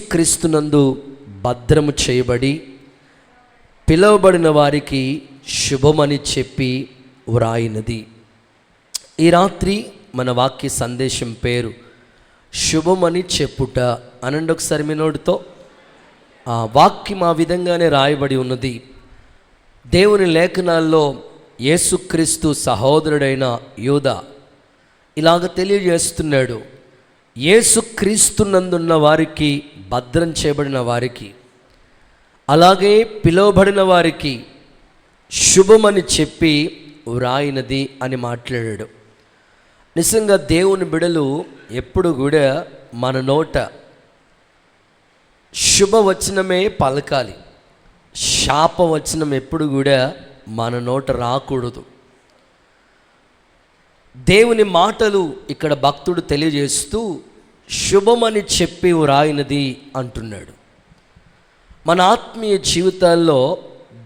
యేసుక్రీస్తునందు భద్రము చేయబడి పిలువబడిన వారికి శుభమని చెప్పి వ్రాయినది. ఈ రాత్రి మన వాక్య సందేశం పేరు శుభమని చెప్పుట. అనండి ఒకసారి మీ నోటితో. ఆ వాక్యం ఆ విధంగానే రాయబడి ఉన్నది. దేవుని లేఖనాల్లో యేసుక్రీస్తు సహోదరుడైన యూదా ఇలాగ తెలియజేస్తున్నాడు. యేసుక్రీస్తునందున్న వారికి, భద్రం చేయబడిన వారికి, అలాగే పిలువబడిన వారికి శుభమని చెప్పి వ్రాయినది అని మాట్లాడాడు. నిజంగా దేవుని బిడలు ఎప్పుడు కూడా మన నోట శుభవచనమే పలకాలి. శాపవచనం ఎప్పుడు కూడా మన నోట రాకూడదు. దేవుని మాటలు ఇక్కడ భక్తుడు తెలియజేస్తూ శుభమని చెప్పి వ్రాయినది అంటున్నాడు. మన ఆత్మీయ జీవితాల్లో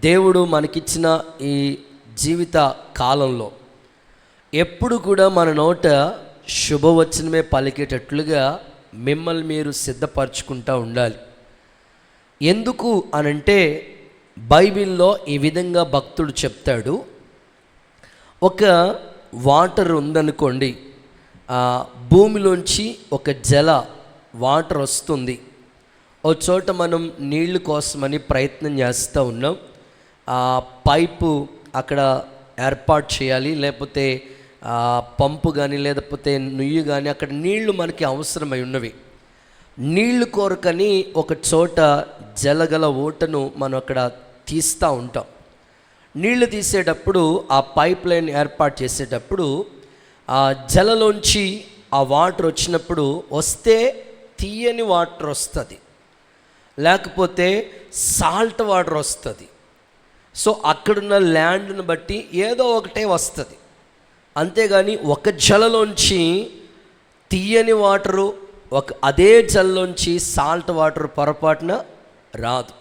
దేవుడు మనకిచ్చిన ఈ జీవిత కాలంలో ఎప్పుడు కూడా మన నోట శుభవచనమే పలికేటట్లుగా మిమ్మల్ని మీరు సిద్ధపరచుకుంటూ ఉండాలి. ఎందుకు అనంటే బైబిల్లో ఈ విధంగా భక్తుడు చెప్తాడు. ఒక వాటర్ ఉందనుకోండి, భూమిలోంచి ఒక వాటర్ వస్తుంది. ఓ చోట మనం నీళ్ళు కోసమని ప్రయత్నం చేస్తూ ఉన్నాం. ఆ పైపు అక్కడ ఏర్పాటు చేయాలి, లేకపోతే పంపు కానీ లేకపోతే నుయ్యి కానీ అక్కడ నీళ్లు మనకి అవసరమై ఉన్నవి. నీళ్లు కోరకని ఒక చోట జలగల ఓటను మనం అక్కడ తీస్తూ ఉంటాం. నీళ్లు తీసేటప్పుడు ఆ పైప్ లైన్ ఏర్పాటు చేసేటప్పుడు ఆ జలలోంచి ఆ వాటర్ వచ్చినప్పుడు వస్తే తీయని వాటర్ వస్తుంది, లేకపోతే సాల్ట్ వాటర్ వస్తుంది. సో అక్కడున్న ల్యాండ్ని బట్టి ఏదో ఒకటే వస్తుంది. అంతేగాని ఒక జలలోంచి తీయని వాటరు, అదే జలలోంచి సాల్ట్ వాటర్ పొరపాటున రాదు.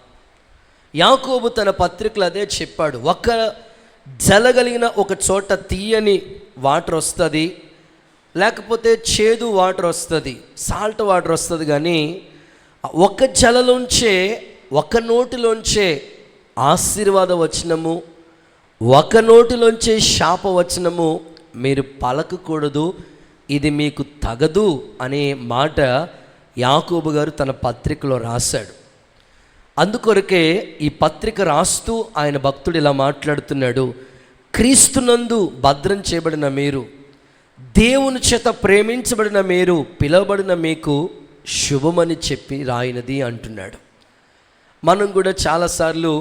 యాకోబు తన పత్రికలు అదే చెప్పాడు. ఒక జలగలిగిన ఒక చోట తీయని వాటర్ వస్తుంది, లేకపోతే చేదు వాటర్ వస్తుంది, సాల్ట్ వాటర్ వస్తుంది. కానీ ఒక జలలోంచే, ఒక నోటిలోంచే ఆశీర్వాద వచనము, ఒక నోటిలోంచే శాప వచనము మీరు పలకకూడదు, ఇది మీకు తగదు అనే మాట యాకోబు గారు తన పత్రికలో రాశాడు. అందుకొరకే ఈ పత్రిక రాస్తూ ఆయన భక్తుడు ఇలా మాట్లాడుతున్నాడు. క్రీస్తునందు భద్రం చేయబడిన మీరు, దేవుని చేత ప్రేమించబడిన మీరు, పిలువబడిన మీకు శుభమని చెప్పి రాయినది అంటున్నాడు. మనం కూడా చాలాసార్లు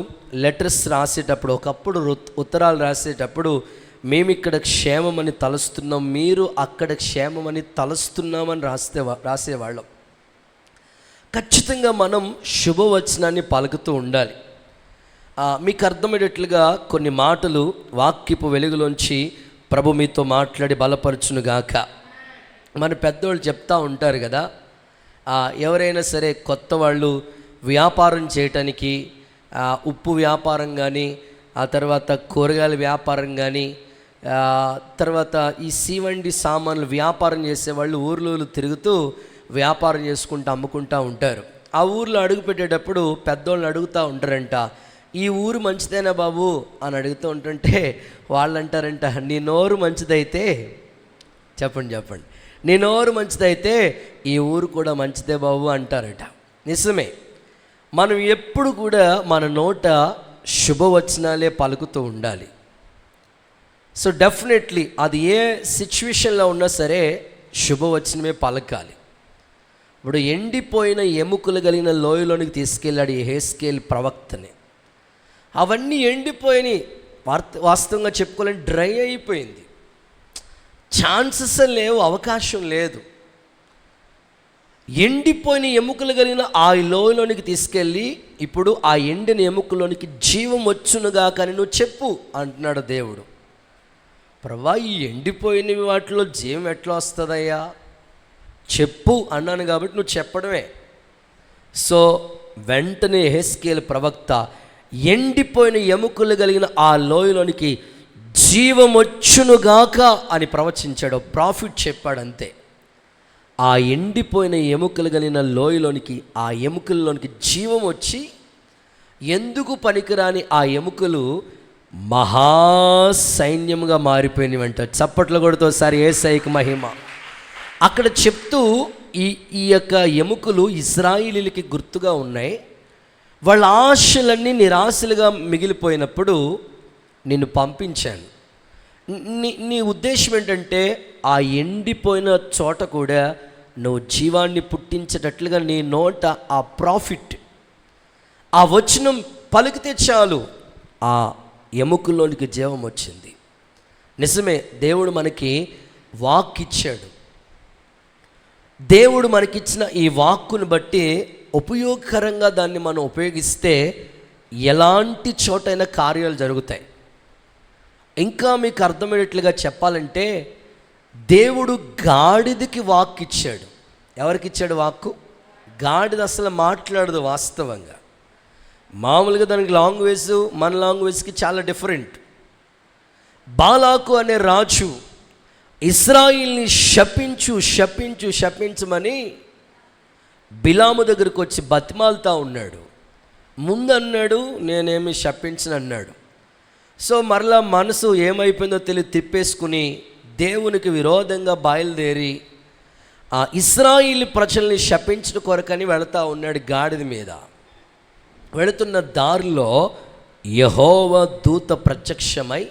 లెటర్స్ రాసేటప్పుడు, ఒకప్పుడు ఉత్తరాలు రాసేటప్పుడు మేము ఇక్కడ క్షేమమని తలుస్తున్నాం, మీరు అక్కడ క్షేమమని తలుస్తున్నామని రాసేవాళ్ళం. ఖచ్చితంగా మనం శుభవచనాన్ని పలుకుతూ ఉండాలి. మీకు అర్థమయ్యేటట్లుగా కొన్ని మాటలు వాక్యపు వెలుగులోంచి ప్రభు మీతో మాట్లాడి బలపరచునుగాక. మన పెద్దవాళ్ళు చెప్తూ ఉంటారు కదా, ఎవరైనా సరే కొత్త వాళ్ళు వ్యాపారం చేయటానికి, ఉప్పు వ్యాపారం కానీ, ఆ తర్వాత కూరగాయల వ్యాపారం కానీ, తర్వాత ఈ సీవండి సామాన్లు వ్యాపారం చేసేవాళ్ళు ఊర్లో తిరుగుతూ వ్యాపారం చేసుకుంటూ అమ్ముకుంటూ ఉంటారు. ఆ ఊర్లో అడుగు పెట్టేటప్పుడు పెద్దోళ్ళని అడుగుతూ ఉంటారంట, ఈ ఊరు మంచిదేనా బాబు అని అడుగుతూ ఉంటుంటే వాళ్ళు అంటారంట, నీ నోరు మంచిదైతే చెప్పండి, నీ నోరు మంచిదైతే ఈ ఊరు కూడా మంచిదే బాబు అంటారట. నిజమే. మనం ఎప్పుడు కూడా మన నోట శుభవచనాలే పలుకుతూ ఉండాలి. సో డెఫినెట్లీ అది ఏ సిచ్యువేషన్లో ఉన్నా సరే శుభవచనమే పలకాలి. ఇప్పుడు ఎండిపోయిన ఎముకలు కలిగిన లోయలోనికి తీసుకెళ్ళాడు యెహెజ్కేలు ప్రవక్తని. అవన్నీ ఎండిపోయినాయి, వాస్తవంగా చెప్పుకోవాలని డ్రై అయిపోయింది, ఛాన్సెస్ లేవు, అవకాశం లేదు. ఎండిపోయిన ఎముకలు కలిగిన ఆ లోయలోనికి తీసుకెళ్ళి ఇప్పుడు ఆ ఎండిన ఎముకలోనికి జీవం వచ్చునుగా కానీ నువ్వు చెప్పు అంటున్నాడు దేవుడు. ప్రభా, ఈ ఎండిపోయినవి వాటిలో జీవం ఎట్లా వస్తుందయ్యా, చెప్పు అన్నాను కాబట్టి నువ్వు చెప్పడమే. సో వెంటనే యెహెజ్కేలు ప్రవక్త ఎండిపోయిన ఎముకలు కలిగిన ఆ లోయలోనికి జీవం వచ్చునుగాక అని ప్రవచించాడు. ప్రాఫిట్ చెప్పాడు అంతే. ఆ ఎండిపోయిన ఎముకలు కలిగిన లోయలోనికి, ఆ ఎముకల్లోనికి జీవం వచ్చి ఎందుకు పనికిరాని ఆ ఎముకలు మహాసైన్యంగా మారిపోయినవంట. చప్పట్లు కొడుతూ ఒకసారి యేసయ్యకి మహిమ. అక్కడ చెప్తూ ఈ యొక్క ఎముకలు ఇశ్రాయేలీయులకి గుర్తుగా ఉన్నాయి. వాళ్ళ ఆశలన్నీ నిరాశలుగా మిగిలిపోయినప్పుడు నిన్ను పంపించాను. నీ ఉద్దేశం ఏంటంటే ఆ ఎండిపోయిన చోట కూడా నువ్వు జీవాన్ని పుట్టించేటట్లుగా నీ నోట ఆ ప్రాఫిట్, ఆ వచనం పలికితే చాలు ఆ ఎముకల్లోనికి జీవం వచ్చింది. నిజమే, దేవుడు మనకి వాక్ ఇచ్చాడు. దేవుడు మనకిచ్చిన ఈ వాక్కును బట్టి ఉపయోగకరంగా దాన్ని మనం ఉపయోగిస్తే ఎలాంటి చోటైనా కార్యాలు జరుగుతాయి. ఇంకా మీకు అర్థమయ్యేట్లుగా చెప్పాలంటే, దేవుడు గాడిదకి వాక్ ఇచ్చాడు. ఎవరికి ఇచ్చాడు వాక్కు? గాడిద అసలు మాట్లాడదు వాస్తవంగా. మామూలుగా దానికి లాంగ్వేజ్ మన లాంగ్వేజ్కి చాలా డిఫరెంట్. బాలాకు అనే రాజు ఇశ్రాయిల్ని శపించమని బిలాము దగ్గరికి వచ్చి బతిమాలుతా ఉన్నాడు. ముందు అన్నాడు, నేనేమి శపించను అన్నాడు. సో మరలా మనసు ఏమైపోయిందో తిప్పేసుకుని దేవునికి విరోధంగా బయలుదేరి ఆ ఇశ్రాయిల్ ప్రజల్ని శపించడం కొరకని వెళుతూ ఉన్నాడు గాడిద మీద. వెళుతున్న దారిలో యెహోవా దూత ప్రత్యక్షమై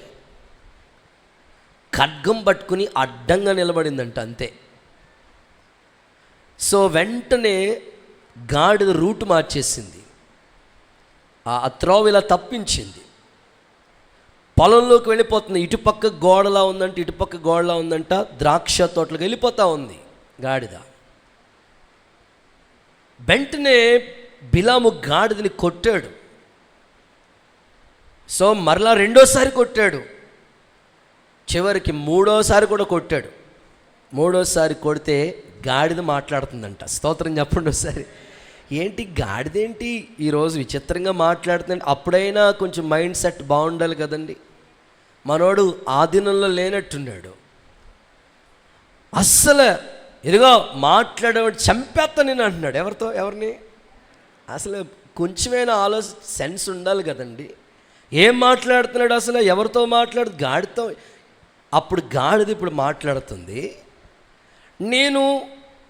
ఖడ్గం పట్టుకుని అడ్డంగా నిలబడిందంట, అంతే. సో వెంటనే గాడిద రూట్ మార్చేసింది, ఆ త్రోవ ఇలా తప్పించింది, పొలంలోకి వెళ్ళిపోతుంది. ఇటుపక్క గోడలా ఉందంట, ద్రాక్ష తోటలోకి వెళ్ళిపోతూ ఉంది గాడిద. వెంటనే బిలాము గాడిదని కొట్టాడు. సో మరలా రెండోసారి కొట్టాడు, చివరికి మూడోసారి కూడా కొట్టాడు. మూడోసారి కొడితే గాడిద మాట్లాడుతుందంట. స్తోత్రం చెప్పండి ఒకసారి. ఏంటి గాడిదేంటి ఈరోజు విచిత్రంగా మాట్లాడుతుందంటే, అప్పుడైనా కొంచెం మైండ్ సెట్ బాగుండాలి కదండి. మనోడు ఆ దినంలో లేనట్టున్నాడు. అస్సలు ఇదిగో మాట్లాడేవాడు చంపేస్తా నేను అంటున్నాడు. ఎవరిని? అసలు కొంచెమైనా సెన్స్ ఉండాలి కదండి. ఏం మాట్లాడుతున్నాడు అసలు? ఎవరితో గాడితో. అప్పుడు గాడిద ఇప్పుడు మాట్లాడుతుంది, నేను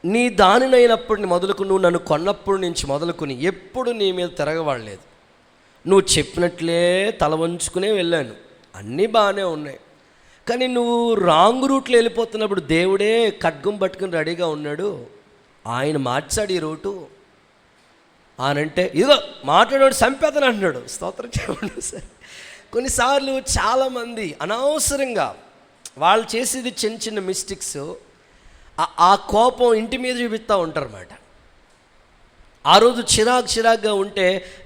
నీ దానినైనప్పటిని మొదలుకు, నువ్వు నన్ను కొన్నప్పుడు నుంచి మొదలుకొని ఎప్పుడు నీ మీద తిరగవాడలేదు. నువ్వు చెప్పినట్లే తల వంచుకునే వెళ్ళాను, అన్నీ బాగానే ఉన్నాయి. కానీ నువ్వు రాంగ్ రూట్లో వెళ్ళిపోతున్నప్పుడు దేవుడే ఖడ్గం పట్టుకుని రెడీగా ఉన్నాడు, ఆయన మార్చాడు ఈ రూటు అనంటే, ఇదిగో మాట్లాడాడు చంపేతను అంటున్నాడు. స్తోత్రం చెప్పండి సార్. కొన్నిసార్లు చాలామంది అనవసరంగా వాళ్ళు చేసేది చిన్న మిస్టేక్స్, ఆ కోపం ఇంటి మీద చూపిస్తూ ఉంటారు అన్నమాట. ఆ రోజు చిరాగ్గా ఉంటే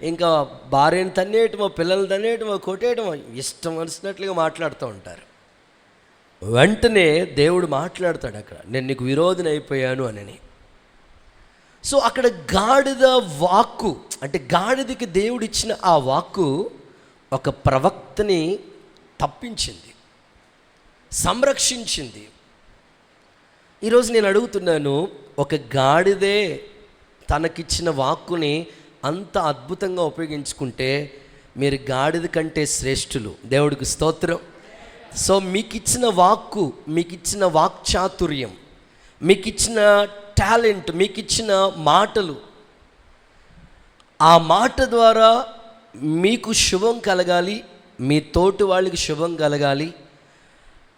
ఇంకా భార్యను తన్నేయటమో, పిల్లల్ని తన్నేయటమో, కొట్టేయటమో, ఇష్టం వచ్చినట్లుగా మాట్లాడుతూ ఉంటారు. వెంటనే దేవుడు మాట్లాడతాడు అక్కడ, నేను నీకు విరోధిని అయిపోయాను అని. సో అక్కడ గాడిద వాక్కు, అంటే గాడిదకి దేవుడు ఇచ్చిన ఆ వాక్కు ఒక ప్రవక్తని తప్పించింది, సంరక్షించింది. ఈరోజు నేను అడుగుతున్నాను, ఒక గాడిదే తనకిచ్చిన వాక్కుని అంత అద్భుతంగా ఉపయోగించుకుంటే మీరు గాడిద కంటే శ్రేష్ఠులు. దేవుడికి స్తోత్రం. సో మీకు ఇచ్చిన వాక్కు, మీకు ఇచ్చిన వాక్చాతుర్యం, మీకు ఇచ్చిన టాలెంట్, మీకు ఇచ్చిన మాటలు, ఆ మాట ద్వారా మీకు శుభం కలగాలి, మీ తోటి వాళ్ళకి శుభం కలగాలి.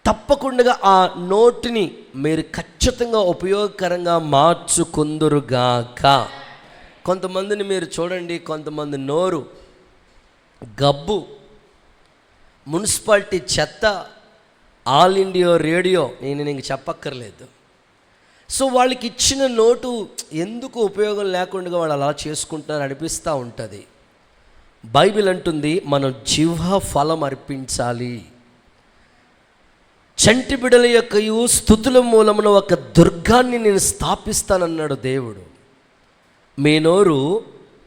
తప్పకుండా ఆ నోటిని మీరు ఖచ్చితంగా ఉపయోగకరంగా మార్చుకుందురుగాక. కొంతమందిని మీరు చూడండి, కొంతమంది నోరు గబ్బు, మున్సిపాలిటీ చెత్త, ఆల్ ఇండియా రేడియో, నేను ఇంక చెప్పక్కర్లేదు. సో వాళ్ళకి ఇచ్చిన నోటు ఎందుకు ఉపయోగం లేకుండా వాళ్ళు అలా చేసుకుంటున్నారు అనిపిస్తూ ఉంటుంది. బైబిల్ అంటుంది, మనం జిహ్వ ఫలం అర్పించాలి. చంటి బిడ్డల యొక్కయు స్తుతుల మూలమున ఒక దుర్గాన్ని నేను స్థాపిస్తానన్నాడు దేవుడు. మీ నోరు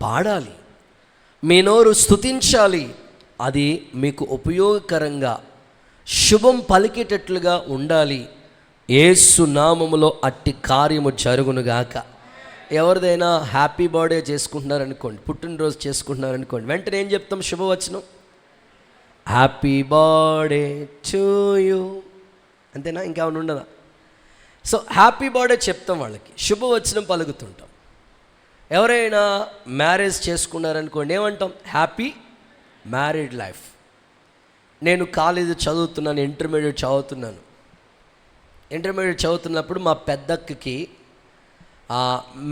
పాడాలి, మీ నోరు స్తుతించాలి. అది మీకు ఉపయోగకరంగా శుభం పలికేటట్లుగా ఉండాలి. యేసు నామములో అట్టి కార్యము జరుగునుగాక. ఎవరిదైనా హ్యాపీ బర్త్డే చేసుకుంటున్నారనుకోండి, పుట్టినరోజు చేసుకుంటున్నారనుకోండి, వెంటనే ఏం చెప్తాం? శుభవచనం, హ్యాపీ బర్త్డే టు యూ. అంతేనా? ఇంకేమైనా ఉండదా? సో హ్యాపీ బర్త్డే చెప్తాం, వాళ్ళకి శుభవచనం పలుకుతుంటాం. ఎవరైనా మ్యారేజ్ చేసుకున్నారనుకోండి, ఏమంటాం? Happy married life. నేను కాలేజీ చదువుతున్నాను, ఇంటర్మీడియట్ చదువుతున్నప్పుడు మా పెద్దక్కకి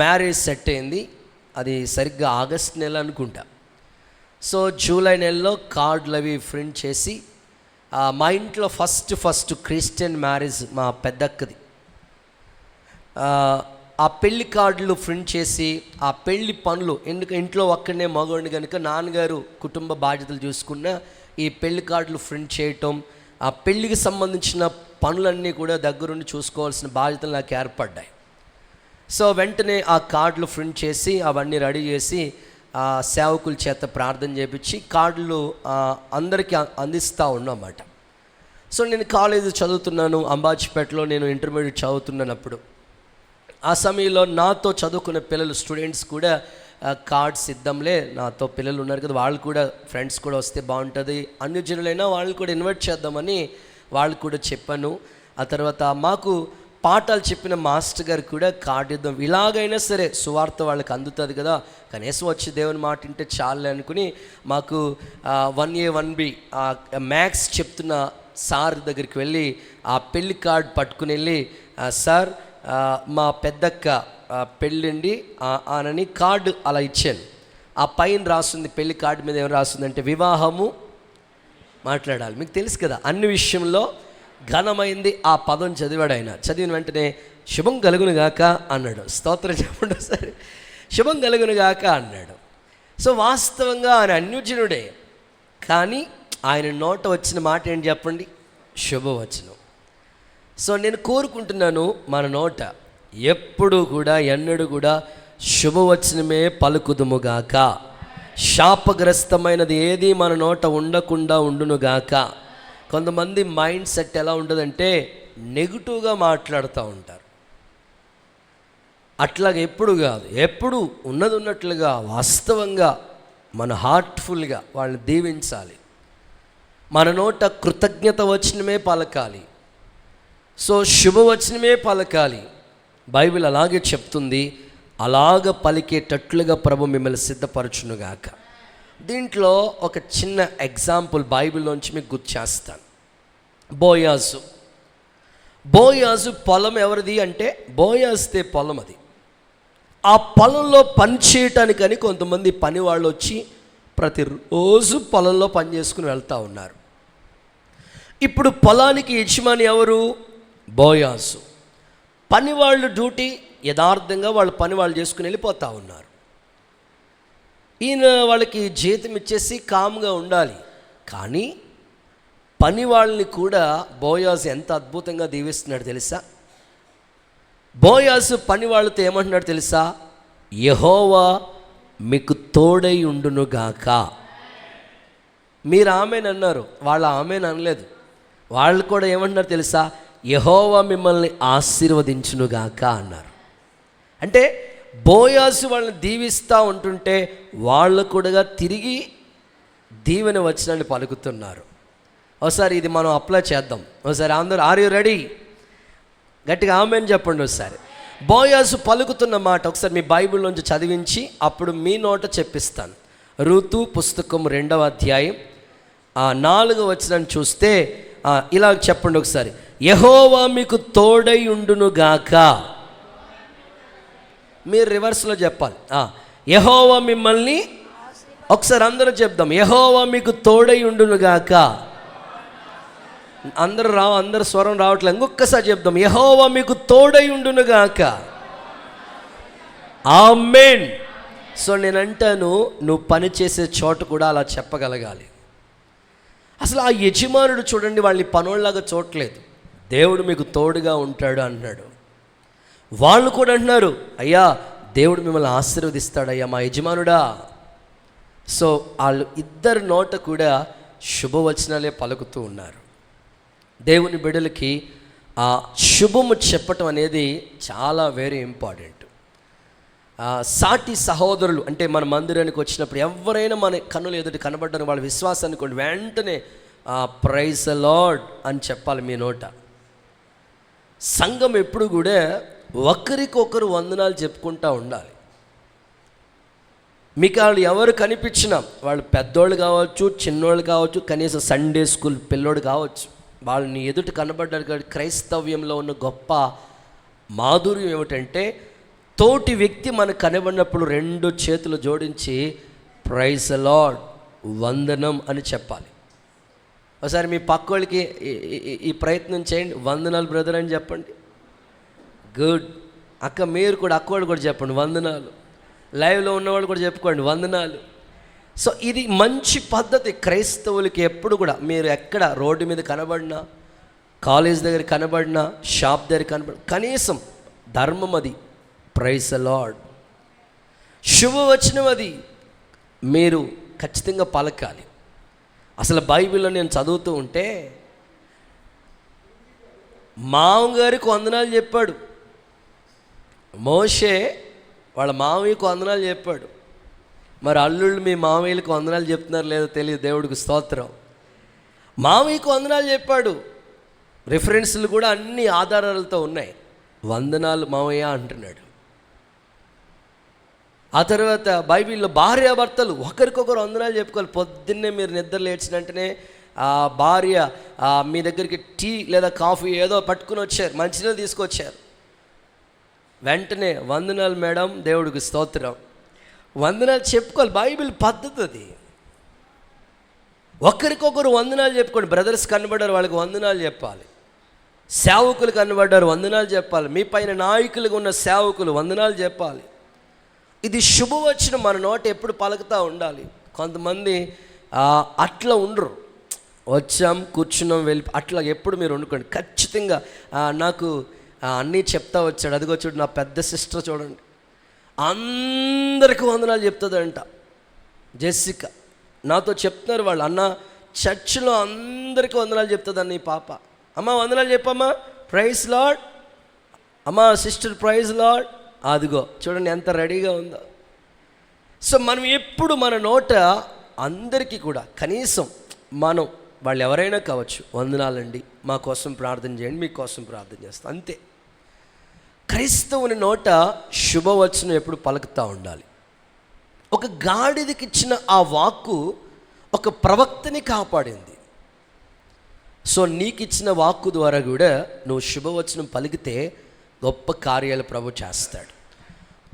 మ్యారేజ్ సెట్ అయింది. అది సరిగ్గా ఆగస్ట్ నెల అనుకుంటా. సో జూలై నెలలో కార్డులు అవి ప్రింట్ చేసి, మా ఇంట్లో ఫస్ట్ క్రిస్టియన్ మ్యారేజ్ మా పెద్దక్కది. ఆ పెళ్లి కార్డులు ప్రింట్ చేసి ఆ పెళ్లి పనులు, ఎందుకు ఇంట్లో ఒక్కడనే మగవాడిని కనుక నాన్నగారు కుటుంబ బాధ్యతలు చూసుకున్న ఈ పెళ్లి కార్డులు ప్రింట్ చేయటం, ఆ పెళ్లికి సంబంధించిన పనులన్నీ కూడా దగ్గరుండి చూసుకోవాల్సిన బాధ్యతలు నాకు ఏర్పడ్డాయి. సో వెంటనే ఆ కార్డులు ప్రింట్ చేసి అవన్నీ రెడీ చేసి సేవకుల చేత ప్రార్థన చేయించి కార్డులు అందరికీ అందిస్తూ ఉన్నమాట. సో నేను కాలేజీ చదువుతున్నాను, అంబాజీపేటలో నేను ఇంటర్మీడియట్ చదువుతున్నప్పుడు ఆ సమయంలో నాతో చదువుకున్న పిల్లలు, స్టూడెంట్స్ కూడా కార్డ్స్ ఇద్దాంలే, నాతో పిల్లలు ఉన్నారు కదా, వాళ్ళు కూడా ఫ్రెండ్స్ కూడా వస్తే బాగుంటుంది, అన్ని జనులైనా వాళ్ళు కూడా ఇన్వైట్ చేద్దామని వాళ్ళు కూడా చెప్పాను. ఆ తర్వాత మాకు పాఠాలు చెప్పిన మాస్టర్ గారు కూడా కార్డు ఇద్దాం, ఇలాగైనా సరే సువార్త వాళ్ళకి అందుతుంది కదా, కనీసం వచ్చి దేవుని మాట వింటే చాలే అనుకుని మాకు 1A 1B మ్యాథ్స్ చెప్తున్న సార్ దగ్గరికి వెళ్ళి ఆ పెళ్లి కార్డు పట్టుకుని వెళ్ళి, సార్ మా పెద్దక్క పెళ్ళండి అని కార్డు అలా ఇచ్చాను. ఆ పైన రాస్తుంది, పెళ్లి కార్డు మీద ఏం రాస్తుందంటే వివాహము మాట్లాడాలి. మీకు తెలుసు కదా, అన్ని విషయంలో ఘనమైంది ఆ పదం చదివాడు ఆయన. చదివిన వెంటనే శుభం కలుగునుగాక అన్నాడు. స్తోత్రం చెప్పండి సరే, శుభం కలుగునుగాక అన్నాడు. సో వాస్తవంగా ఆయన అన్యజనుడే, కానీ ఆయన నోట వచ్చిన మాట ఏంటి చెప్పండి? శుభవచనం. సో నేను కోరుకుంటున్నాను మన నోట ఎప్పుడు కూడా ఎన్నడూ కూడా శుభవచనమే పలుకుదుముగాక. శాపగ్రస్తమైనది ఏది మన నోట ఉండకుండా ఉండునుగాక. కొంతమంది మైండ్ సెట్ ఎలా ఉంటుందంటే నెగిటివ్గా మాట్లాడుతూ ఉంటారు. అట్లాగా ఎప్పుడు కాదు, ఎప్పుడు ఉన్నది ఉన్నట్లుగా వాస్తవంగా మన హార్ట్ఫుల్గా వాళ్ళని దీవించాలి. మన నోట కృతజ్ఞత వచనమే పలకాలి. సో శుభవచనమే పలకాలి. బైబిల్ అలాగే చెప్తుంది. అలాగ పలికేటట్లుగా ప్రభు మిమ్మల్ని సిద్ధపరచునుగాక. దీంట్లో ఒక చిన్న ఎగ్జాంపుల్ బైబిల్లోంచి మీకు గుర్తు చేస్తాను. బోయాజు పొలం ఎవరిది అంటే బోయాజ్దే పొలం అది. ఆ పొలంలో పని చేయటానికని కొంతమంది పని వాళ్ళు వచ్చి ప్రతిరోజు పొలంలో పని చేసుకుని వెళ్తూ ఉన్నారు. ఇప్పుడు పొలానికి యజమాని ఎవరు? బోయాజు. పని వాళ్ళు డ్యూటీ యథార్థంగా వాళ్ళ పని వాళ్ళు చేసుకుని వెళ్ళిపోతూ ఉన్నారు. ఈయన వాళ్ళకి జీతం ఇచ్చేసి కామ్గా ఉండాలి. కానీ పని వాళ్ళని కూడా బోయాజు ఎంత అద్భుతంగా దీవిస్తున్నాడు తెలుసా? బోయాజు పని వాళ్ళతో ఏమంటున్నాడు తెలుసా? యెహోవా మీకు తోడై ఉండునుగాక. మీరు ఆమెన్ అన్నారు, వాళ్ళు ఆమెన్ అనలేదు. వాళ్ళు కూడా ఏమంటున్నారు తెలుసా? యెహోవా మిమ్మల్ని ఆశీర్వదించునుగాక అన్నారు. అంటే బోయాజు వాళ్ళని దీవిస్తూ ఉంటుంటే వాళ్ళు కూడా తిరిగి దీవెన వచనాన్ని పలుకుతున్నారు. ఒకసారి ఇది మనం అప్లై చేద్దాం. ఒకసారి అందరూ ఆర్ యు రెడీ? గట్టిగా ఆమెన్ చెప్పండి ఒకసారి. బోయాజు పలుకుతున్న మాట ఒకసారి మీ బైబిల్లోంచి చదివించి అప్పుడు మీ నోట చెప్పిస్తాను. ఋతు పుస్తకం 2వ అధ్యాయం 4వ వచనాన్ని చూస్తే ఇలా చెప్పండి ఒకసారి. యెహోవా మీకు తోడై ఉండునుగాక. మీరు రివర్స్లో చెప్పాలి. యెహోవా మిమ్మల్ని, ఒకసారి అందరూ చెప్దాం, యెహోవా మీకు తోడై ఉండునుగాక. అందరు స్వరం రావట్లేదు, ఇంకొకసారి చెప్దాం, యెహోవా మీకు తోడై ఉండునుగాక. ఆమేన్. సో నేను అంటాను, నువ్వు పని చేసే చోట కూడా అలా చెప్పగలగాలి. అసలు ఆ యజమానుడు చూడండి, వాళ్ళని పనోళ్ళలాగా చూడలేదు. దేవుడు మీకు తోడుగా ఉంటాడు అన్నాడు. వాళ్ళు కూడా అంటున్నారు, అయ్యా దేవుడు మిమ్మల్ని ఆశీర్వదిస్తాడయ్యా మా యజమానుడా. సో వాళ్ళు ఇద్దరు నోట కూడా శుభవచనాలే పలుకుతూ ఉన్నారు. దేవుని బిడ్డలకి ఆ శుభము చెప్పటం అనేది చాలా వెరీ ఇంపార్టెంట్. సాటి సహోదరులు అంటే మన మందిరానికి వచ్చినప్పుడు ఎవరైనా మన కన్నులు ఎదుటి కనబడ్డారు వాళ్ళ విశ్వాసాన్ని కొన్ని వెంటనే ప్రైజ్ ద లార్డ్ అని చెప్పాలి మీ నోట. సంఘం ఎప్పుడు కూడా ఒకరికొకరు వందనాలు చెప్పుకుంటూ ఉండాలి. మీకు వాళ్ళు ఎవరు కనిపించినా, వాళ్ళు పెద్దోళ్ళు కావచ్చు, చిన్నోళ్ళు కావచ్చు, కనీసం సండే స్కూల్ పిల్లోడు కావచ్చు, వాళ్ళని ఎదుటి కనబడ్డారు. కాబట్టి క్రైస్తవ్యంలో ఉన్న గొప్ప మాధుర్యం ఏమిటంటే తోటి వ్యక్తి మనకు కనబడినప్పుడు 2 చేతులు జోడించి ప్రైజ్ ద లార్డ్, వందనం అని చెప్పాలి. ఒకసారి మీ పక్కోళ్ళకి ఈ ప్రయత్నం చేయండి, వందనాలు బ్రదర్ అని చెప్పండి. గుడ్. అక్క మీరు కూడా, అక్కోళ్ళు కూడా చెప్పండి వందనాలు. లైవ్లో ఉన్నవాళ్ళు కూడా చెప్పుకోండి వందనాలు. సో ఇది మంచి పద్ధతి క్రైస్తవులకి. ఎప్పుడు కూడా మీరు ఎక్కడ రోడ్డు మీద కనబడినా, కాలేజ్ దగ్గర కనబడినా, షాప్ దగ్గర కనబడినా, కనీసం ధర్మం అది ప్రైజ్ ద లార్డ్, శుభవచనం అది మీరు ఖచ్చితంగా పలకాలి. అసలు బైబిల్లో నేను చదువుతూ ఉంటే మామగారికి వందనాలు చెప్పాడు మోషే, వాళ్ళ మామయ్యకు వందనాలు చెప్పాడు. మరి అల్లుళ్ళు మీ మామయ్యలకు వందనాలు చెప్తున్నారు లేదో తెలియదు, దేవుడికి స్తోత్రం. మామయ్యకు వందనాలు చెప్పాడు, రిఫరెన్స్లు కూడా అన్ని ఆధారాలతో ఉన్నాయి. వందనాలు మామయ్య అంటున్నాడు. ఆ తర్వాత బైబిల్లో భార్యాభర్తలు ఒకరికొకరు వందనాలు చెప్పుకోవాలి. పొద్దున్నే మీరు నిద్ర లేచిన వెంటనే ఆ భార్య మీ దగ్గరికి టీ లేదా కాఫీ ఏదో పట్టుకుని వచ్చారు, మంచినీళ్ళు తీసుకొచ్చారు, వెంటనే వందనాలు మేడం, దేవుడికి స్తోత్రం, వందనాలు చెప్పుకోవాలి. బైబిల్ పద్ధతి అది. ఒకరికొకరు వందనాలు చెప్పుకోండి. బ్రదర్స్ కనబడ్డారు, వాళ్ళకి వందనాలు చెప్పాలి. సేవకులు కనబడ్డారు, వందనాలు చెప్పాలి. మీ పైన నాయకులుగా ఉన్న సేవకులు వందనాలు చెప్పాలి. ఇది శుభవచనం మన నోట ఎప్పుడు పలుకుతూ ఉండాలి. కొంతమంది అట్లా ఉండరు, వచ్చాం కూర్చున్నాం వెళ్ళి అట్లా ఎప్పుడు మీరు వండుకోండి. ఖచ్చితంగా నాకు అన్నీ చెప్తా వచ్చాడు, అదిగో చూడు నా పెద్ద సిస్టర్ చూడండి అందరికీ వందనాలు చెప్తుందంట. జెస్సిక నాతో చెప్తున్నారు వాళ్ళు, అన్న చర్చిలో అందరికీ వందనాలు చెప్తుందన్న ఈ పాప. అమ్మ వందనాలు చెప్పమ్మా, ప్రైజ్ లార్డ్, అమ్మ సిస్టర్ ప్రైజ్ లార్డ్. అదిగో చూడండి ఎంత రెడీగా ఉందో. సో మనం ఎప్పుడు మన నోట అందరికీ కూడా కనీసం మనం వాళ్ళు ఎవరైనా కావచ్చు, వందనాలండి, మా కోసం ప్రార్థన చేయండి, మీకోసం ప్రార్థన చేస్తాం, అంతే. క్రైస్తవుని నోట శుభవచనం ఎప్పుడు పలుకుతూ ఉండాలి. ఒక గాడిదకి ఇచ్చిన ఆ వాక్కు ఒక ప్రవక్తని కాపాడింది. సో నీకు ఇచ్చిన వాక్కు ద్వారా కూడా నువ్వు శుభవచనం పలికితే గొప్ప కార్యాలు ప్రభు చేస్తాడు.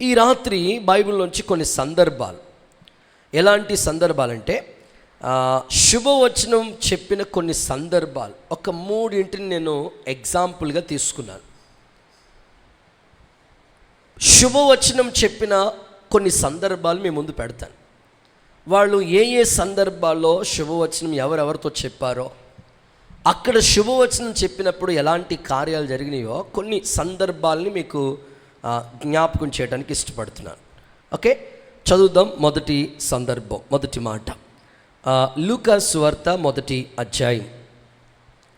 ఈ రాత్రి బైబిల్లోంచి కొన్ని సందర్భాలు, ఎలాంటి సందర్భాలంటే శుభవచనం చెప్పిన కొన్ని సందర్భాలు, ఒక 3 నేను ఎగ్జాంపుల్గా తీసుకున్నాను. శుభవచనం చెప్పిన కొన్ని సందర్భాలు మీ ముందు పెడతాను. వాళ్ళు ఏ సందర్భాల్లో శుభవచనం ఎవరెవరితో చెప్పారో, అక్కడ శుభవచనం చెప్పినప్పుడు ఎలాంటి కార్యాలు జరిగినాయో కొన్ని సందర్భాలని మీకు జ్ఞాపకం చేయడానికి ఇష్టపడుతున్నాను. ఓకే, చదువుదాం. మొదటి సందర్భం, మొదటి మాట లూకా సువార్త 1వ అధ్యాయం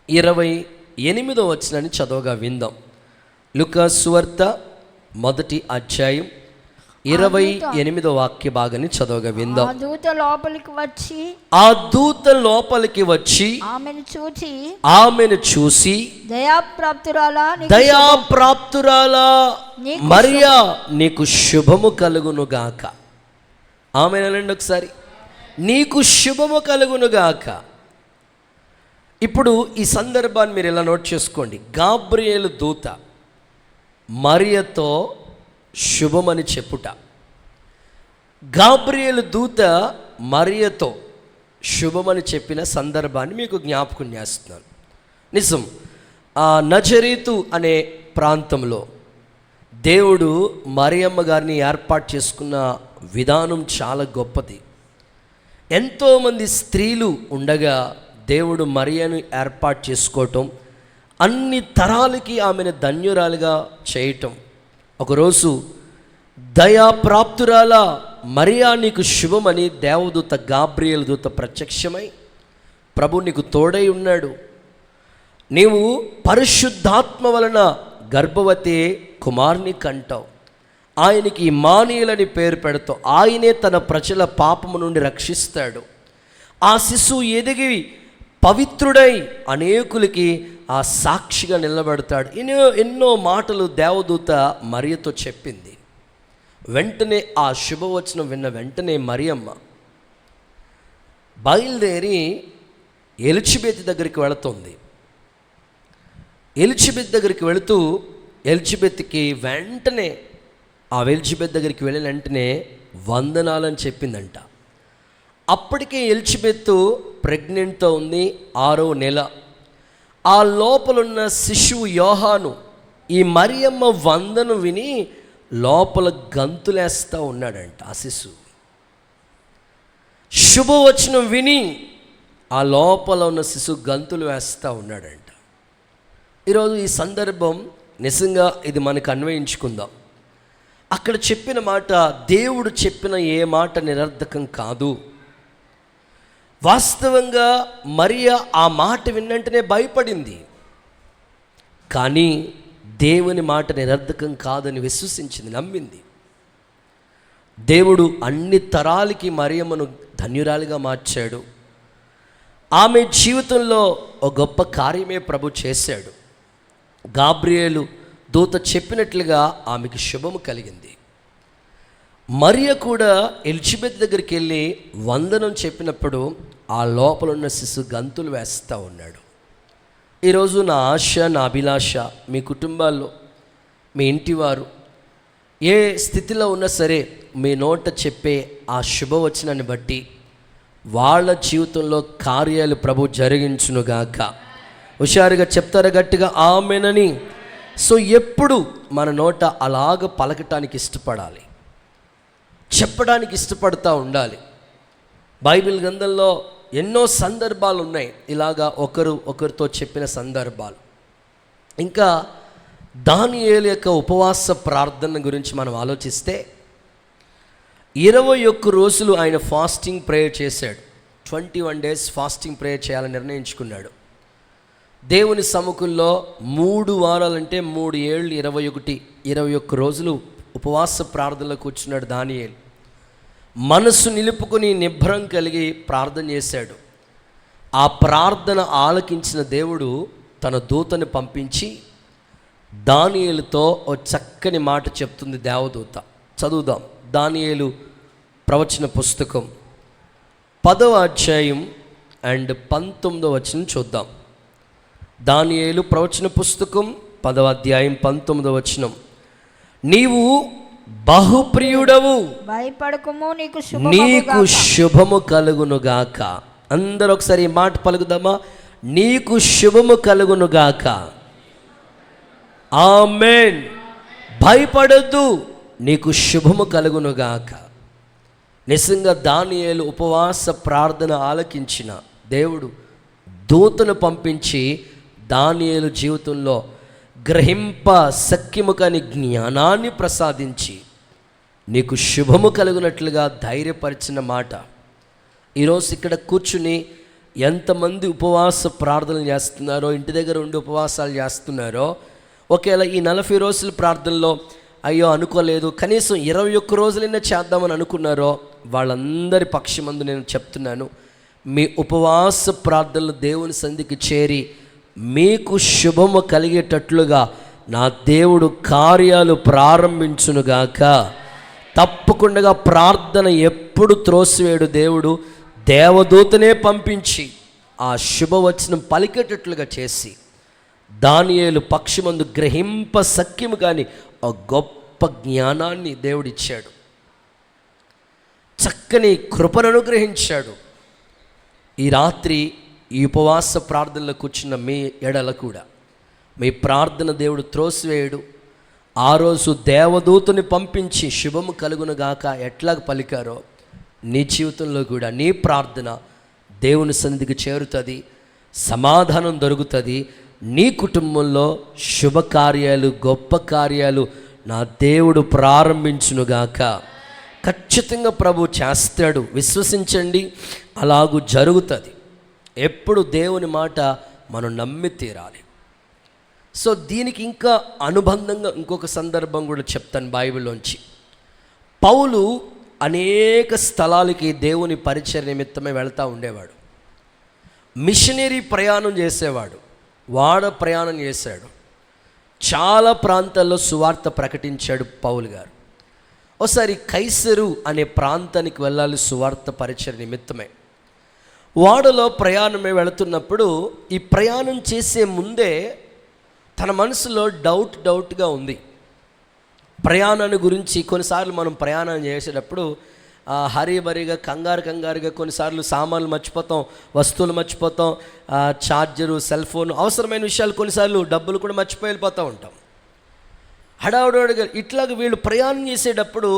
28వ వచనాన్ని చదవగా విందాం. లూకా సువార్త 1వ అధ్యాయం 28వ వాక్య భాగాన్ని చదవగా విందాం. ఆ దూత లోపలికి వచ్చి ఆమెను చూసి దయాప్రాప్తురాలా మరియా నీకు శుభము కలుగునుగాక. ఆమెనండి ఒకసారి, నీకు శుభము కలుగునుగాక. ఇప్పుడు ఈ సందర్భాన్ని మీరు ఇలా నోట్ చేసుకోండి. గాబ్రియేలు దూత మరియతో శుభమని చెప్పుట. గాబ్రియేలు దూత మరియతో శుభమని చెప్పిన సందర్భాన్ని మీకు జ్ఞాపకం చేస్తున్నాను. నిజం, నజరేతు అనే ప్రాంతంలో దేవుడు మరియమ్మ గారిని ఏర్పాటు చేసుకున్న విధానం చాలా గొప్పది. ఎంతోమంది స్త్రీలు ఉండగా దేవుడు మరియను ఏర్పాటు చేసుకోవటం, అన్ని తరాలకి ఆమెను ధన్యురాలుగా చేయటం. ఒకరోజు దయాప్రాప్తురాల మరియా నీకు శుభమని దేవదూత గాబ్రియేలు దూత ప్రత్యక్షమై, ప్రభు నీకు తోడై ఉన్నాడు, నీవు పరిశుద్ధాత్మ వలన గర్భవతి కుమారుని కంటావు, ఆయనకి ఇమ్మానుయేలని పేరు పెడతావు. ఆయనే తన ప్రజల పాపము నుండి రక్షిస్తాడు. ఆ శిశువు ఎదిగి పవిత్రుడై అనేకులకి ఆ సాక్షిగా నిలబెడతాడు. ఎన్నో మాటలు దేవదూత మరియతో చెప్పింది. వెంటనే ఆ శుభవచనం విన్న వెంటనే మరియమ్మ బయలుదేరి ఎలిజబెత్ దగ్గరికి వెళుతుంది. ఎలిజబెత్ దగ్గరికి వెళుతూ ఎలిజబెత్కి వెంటనే ఆ ఎలిజబెత్ దగ్గరికి వెళ్ళిన వెంటనే వందనాలని చెప్పిందంట. అప్పటికే ఎలిజబెత్ ప్రెగ్నెంట్తో ఉంది, 6వ నెల. ఆ లోపలున్న శిశువు యోహాను ఈ మరియమ్మ వందను విని లోపల గంతులేస్తూ ఉన్నాడంట. ఆ శిశువు శుభవచనం విని ఆ లోపల ఉన్న శిశువు గంతులు వేస్తూ ఉన్నాడంట. ఈరోజు ఈ సందర్భం నిజంగా ఇది మనకు అన్వయించుకుందాం. అక్కడ చెప్పిన మాట, దేవుడు చెప్పిన ఏ మాట నిరర్ధకం కాదు. వాస్తవంగా మరియ ఆ మాట విన్నంటనే భయపడింది, కానీ దేవుని మాట నిరర్ధకం కాదని విశ్వసించింది, నమ్మింది. దేవుడు అన్ని తరాలకి మరియమ్మను ధన్యురాలిగా మార్చాడు. ఆమె జీవితంలో ఒక గొప్ప కార్యమే ప్రభు చేశాడు. గాబ్రియేలు దూత చెప్పినట్లుగా ఆమెకి శుభము కలిగింది. మరియ కూడా ఎలిజబెత్ దగ్గరికి వెళ్ళి వందనం చెప్పినప్పుడు ఆ లోపల ఉన్న శిశువు గంతులు వేస్తూ ఉన్నాడు. ఈరోజు నా ఆశ, నా అభిలాష, మీ కుటుంబాల్లో మీ ఇంటివారు ఏ స్థితిలో ఉన్నా సరే మీ నోట చెప్పే ఆ శుభవచనాన్ని బట్టి వాళ్ళ జీవితంలో కార్యాలు ప్రభు జరిగించునుగాక. హుషారుగా చెప్తారా గట్టిగా ఆమెనని. సో ఎప్పుడు మన నోట అలాగ పలకటానికి ఇష్టపడాలి, చెప్పడానికి ఇష్టపడుతూ ఉండాలి. బైబిల్ గ్రంథంలో ఎన్నో సందర్భాలు ఉన్నాయి ఇలాగా ఒకరితో చెప్పిన సందర్భాలు. ఇంకా దానియేలు యొక్క ఉపవాస ప్రార్థన గురించి మనం ఆలోచిస్తే 21 రోజులు ఆయన ఫాస్టింగ్ ప్రేయర్ చేశాడు. 21 days ఫాస్టింగ్ ప్రేయర్ చేయాలని నిర్ణయించుకున్నాడు. దేవుని సముఖంలో 3 వారాలంటే 3 ఏళ్ళు 21 రోజులు ఉపవాస ప్రార్థనలో కూర్చున్నాడు దానియేలు. మనసు నిలుపుకొని నిబ్బరం కలిగి ప్రార్థన చేశాడు. ఆ ప్రార్థన ఆలకించిన దేవుడు తన దూతని పంపించి దానియేలుతో ఓ చక్కని మాట చెప్తుంది దేవదూత. చదువుదాం. దానియేలు ప్రవచన పుస్తకం 10వ అధ్యాయం అండ్ 19వ వచనం చూద్దాం. దానియేలు ప్రవచన పుస్తకం 10వ అధ్యాయం 19వ వచనం. నీవు బహుప్రియుడవు, భయపడకుము, నీకు శుభము కలుగునుగాక. అందరూ ఒకసారి ఈ మాట పలుకుదామా? నీకు శుభము కలుగునుగాక. ఆమేన్. భయపడద్దు, నీకు శుభము కలుగునుగాక. నిజంగా దానియేలు ఉపవాస ప్రార్థన ఆలకించిన దేవుడు దూతను పంపించి దానియేలు జీవితంలో గ్రహింప సఖ్యము కాని జ్ఞానాన్ని ప్రసాదించి నీకు శుభము కలుగునట్లుగా ధైర్యపరిచిన మాట. ఈరోజు ఇక్కడ కూర్చుని ఎంతమంది ఉపవాస ప్రార్థనలు చేస్తున్నారో, ఇంటి దగ్గర ఉండి ఉపవాసాలు చేస్తున్నారో, ఒకవేళ ఈ 40 రోజుల ప్రార్థనలో అయ్యో అనుకోలేదు, కనీసం 21 రోజులైనా చేద్దామని అనుకున్నారో వాళ్ళందరి పక్షమందు నేను చెప్తున్నాను, మీ ఉపవాస ప్రార్థనలు దేవుని సన్నిధికి చేరి మీకు శుభము కలిగేటట్లుగా నా దేవుడు కార్యాలు ప్రారంభించునుగాక. తప్పకుండా ప్రార్థన ఎప్పుడు త్రోసివేడు దేవుడు దేవదూతనే పంపించి ఆ శుభవచనం పలికేటట్లుగా చేసి దానియేలు పక్షమందు గ్రహింప సఖ్యము కానీ ఆ గొప్ప జ్ఞానాన్ని దేవుడిచ్చాడు. చక్కని కృపను అనుగ్రహించాడు. ఈ రాత్రి ఈ ఉపవాస ప్రార్థనలో కూర్చున్న మీ ఎడల కూడా మీ ప్రార్థన దేవుడు త్రోసివేయడు. ఆ రోజు దేవదూతని పంపించి శుభము కలుగునుగాక ఎట్లాగ పలికారో నీ జీవితంలో కూడా నీ ప్రార్థన దేవుని సన్నిధికి చేరుతుంది, సమాధానం దొరుకుతుంది. నీ కుటుంబంలో శుభకార్యాలు, గొప్ప కార్యాలు నా దేవుడు ప్రారంభించునుగాక. ఖచ్చితంగా ప్రభు చేస్తాడు, విశ్వసించండి. అలాగూ జరుగుతుంది. ఎప్పుడు దేవుని మాట మనం నమ్మి తీరాలి. సో దీనికి ఇంకా అనుబంధంగా ఇంకొక సందర్భం కూడా చెప్తాను బైబిల్లోంచి. పౌలు అనేక స్థలాలకి దేవుని పరిచర్య నిమిత్తమే వెళ్తూ ఉండేవాడు. మిషనరీ ప్రయాణం చేసేవాడు, ప్రయాణం చేశాడు. చాలా ప్రాంతాల్లో సువార్త ప్రకటించాడు పౌలు గారు. ఒకసారి కైసరు అనే ప్రాంతానికి వెళ్ళాలి సువార్త పరిచర్య నిమిత్తమే. వాడలో ప్రయాణమే వెళుతున్నప్పుడు ఈ ప్రయాణం చేసే ముందే తన మనసులో డౌట్గా ఉంది ప్రయాణాన్ని గురించి. కొన్నిసార్లు మనం ప్రయాణం చేసేటప్పుడు హరీబరీగా కంగారుగా కొన్నిసార్లు సామాన్లు మర్చిపోతాం, వస్తువులు మర్చిపోతాం, ఛార్జరు, సెల్ ఫోన్, అవసరమైన విషయాలు, కొన్నిసార్లు డబ్బులు కూడా మర్చిపోయి వెళ్ళిపోతూ ఉంటాం హడావుడిగా. ఇట్లాగ వీళ్ళు ప్రయాణం చేసేటప్పుడు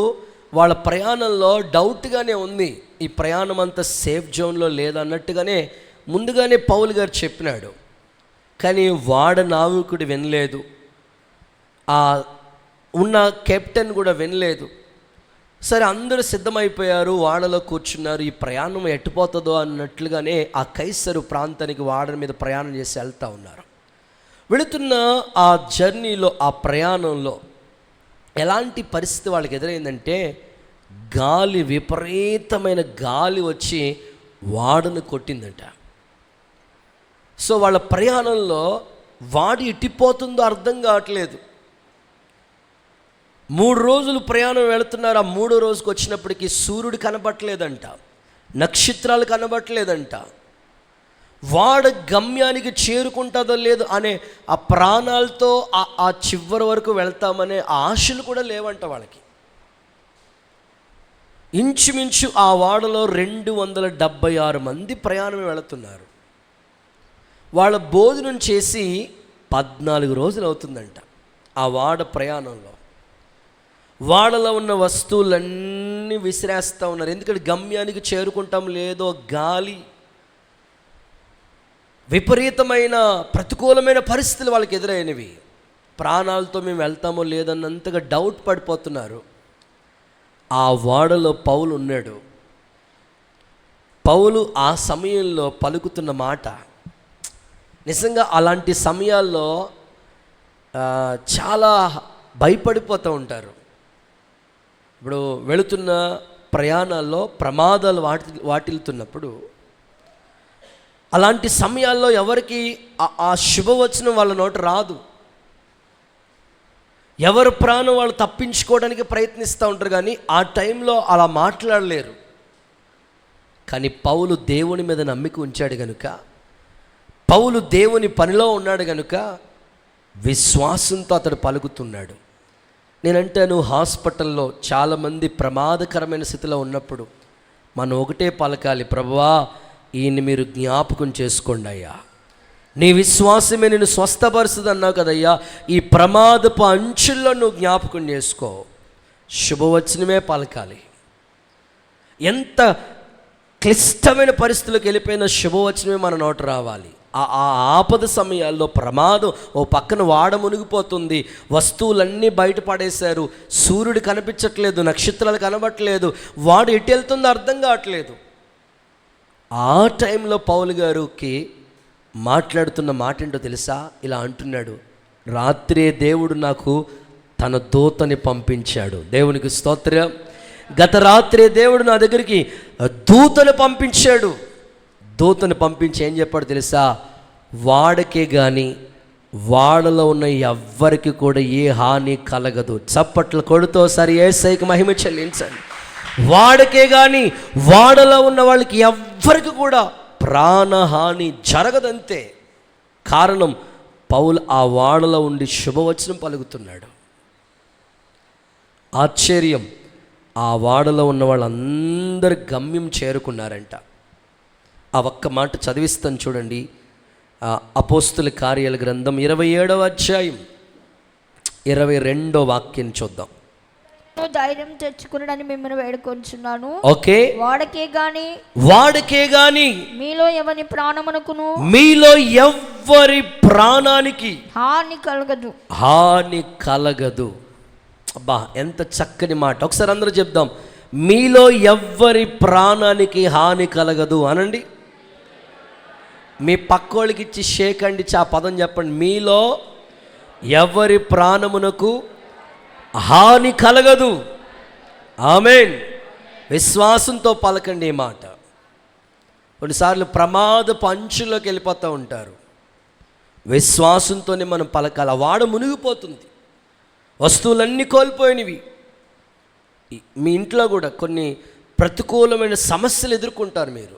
వాళ్ళ ప్రయాణంలో డౌట్గానే ఉంది, ఈ ప్రయాణం అంతా సేఫ్ జోన్లో లేదన్నట్టుగానే ముందుగానే పౌలు గారు చెప్పినాడు. కానీ నావికుడు వినలేదు, ఉన్న కెప్టెన్ కూడా వినలేదు. సరే అందరూ సిద్ధమైపోయారు, వాడలో కూర్చున్నారు. ఈ ప్రయాణం ఎట్టుపోతుందో అన్నట్లుగానే ఆ కైసరు ప్రాంతానికి వాడ మీద ప్రయాణం చేసి వెళ్తూ ఉన్నారు. వెళుతున్న ఆ జర్నీలో, ఆ ప్రయాణంలో ఎలాంటి పరిస్థితి వాళ్ళకి ఎదురైందంటే గాలి, విపరీతమైన గాలి వచ్చి వాడను కొట్టిందంట. సో వాళ్ళ ప్రయాణంలో వాడు ఎట్టిపోతుందో అర్థం కావట్లేదు. 3 రోజులు ప్రయాణం వెళుతున్నారు. ఆ 3వ రోజుకి వచ్చినప్పటికీ సూర్యుడు కనబట్టలేదంట, నక్షత్రాలు కనబట్టలేదంట. వాడ గమ్యానికి చేరుకుంటుందో లేదు అనే ఆ ప్రాణాలతో ఆ చివరి వరకు వెళ్తామనే ఆశలు కూడా లేవంట వాళ్ళకి. ఇంచుమించు ఆ వాడలో 276 మంది ప్రయాణం వెళుతున్నారు. వాళ్ళ భోజనం చేసి 14 రోజులు అవుతుందంట. ఆ వాడ ప్రయాణంలో వాడలో ఉన్న వస్తువులన్నీ విసిరేస్తూ ఉన్నారు. ఎందుకంటే గమ్యానికి చేరుకుంటాం లేదో గాలి, విపరీతమైన ప్రతికూలమైన పరిస్థితులు వాళ్ళకి ఎదురైనవి. ప్రాణాలతో మేము వెళ్తామో లేదన్నంతగా డౌట్ పడిపోతున్నారు. ఆ వాడలో పౌలు ఉన్నాడు. పౌలు ఆ సమయంలో పలుకుతున్న మాట నిజంగా అలాంటి సమయాల్లో చాలా భయపడిపోతూ ఉంటారు. ఇప్పుడు వెళుతున్న ప్రయాణాల్లో ప్రమాదాలు వాటిల్తున్నప్పుడు అలాంటి సమయాల్లో ఎవరికి ఆ శుభవచనం వాళ్ళ నోట రాదు. ఎవరి ప్రాణం వాళ్ళు తప్పించుకోవడానికి ప్రయత్నిస్తూ ఉంటారు, కానీ ఆ టైంలో అలా మాట్లాడలేరు. కానీ పౌలు దేవుని మీద నమ్మిక ఉంచాడు కనుక, పౌలు దేవుని పనిలో ఉన్నాడు కనుక విశ్వాసంతో అతడు పలుకుతున్నాడు. నేనంటాను, హాస్పిటల్లో చాలామంది ప్రమాదకరమైన స్థితిలో ఉన్నప్పుడు మనం ఒకటే పలకాలి, ప్రభువా ఈయన్ని మీరు జ్ఞాపకం చేసుకోండి అయ్యా, నీ విశ్వాసమే నేను స్వస్థపరుస్తుంది అన్నావు కదయ్యా, ఈ ప్రమాదపు అంచుల్లో నువ్వు జ్ఞాపకం చేసుకో. శుభవచనమే పలకాలి. ఎంత క్లిష్టమైన పరిస్థితులకు వెళ్ళిపోయిన శుభవచనమే మన నోట రావాలి. ఆ ఆపద సమయాల్లో ప్రమాదం, ఓ పక్కన వాడ మునిగిపోతుంది, వస్తువులన్నీ బయట పడేశారు, సూర్యుడు కనిపించట్లేదు, నక్షత్రాలు కనబట్టలేదు, వాడు ఎటు వెళ్తుందో అర్థం కావట్లేదు. ఆ టైంలో పౌలు గారికి మాట్లాడుతున్న మాట ఏంటో తెలుసా? ఇలా అంటున్నాడు, రాత్రే దేవుడు నాకు తన దూతని పంపించాడు. దేవునికి స్తోత్రం. గత రాత్రే దేవుడు నా దగ్గరికి దూతను పంపించాడు. దూతను పంపించి ఏం చెప్పాడు తెలుసా? వాడకే కానీ వాడలో ఉన్న ఎవ్వరికి కూడా ఏ హాని కలగదు. చప్పట్లు కొడుతూ సరి యేసయ్యకి మహిమ చెల్లించండి. వాడకే కానీ వాడలో ఉన్న వాళ్ళకి ఎవ్వరికి కూడా ప్రాణహాని జరగదంతే. కారణం పౌలు ఆ వాడలో ఉండి శుభవచనం పలుకుతున్నాడు. ఆశ్చర్యం, ఆ వాడలో ఉన్న వాళ్ళందరూ గమ్యం చేరుకున్నారంట. ఆ ఒక్క మాట చదివిస్తాను చూడండి. అపోస్తుల కార్యాల గ్రంథం 27వ అధ్యాయం 22వ వాక్యం చూద్దాం. ధైర్యం తెచ్చుకున్నాడని మిమ్మల్ని వేడుకొంచున్నాను. ఓకే, వాడకే గాని మీలో ఎవరి ప్రాణమునకును, మీలో ఎవ్వరి ప్రాణానికి హాని కలగదు. అబ్బా, ఎంత చక్కని మాట. ఒకసారి అందరూ చెప్దాం, మీలో ఎవ్వరి ప్రాణానికి హాని కలగదు అనండి. మీ పక్కోళ్ళకి ఇచ్చి షేక్ అండ్ ఇచ్చి ఆ పదం చెప్పండి, మీలో ఎవరి ప్రాణమునకు హాని కలగదు. ఆమేన్. విశ్వాసంతో పలకండి ఈ మాట. కొన్నిసార్లు ప్రమాదపు అంచుల్లోకి వెళ్ళిపోతూ ఉంటారు. విశ్వాసంతోనే మనం పలకాలి. వాడ మునిగిపోతుంది, వస్తువులన్నీ కోల్పోయినవి. మీ ఇంట్లో కూడా కొన్ని ప్రతికూలమైన సమస్యలు ఎదుర్కొంటారు మీరు.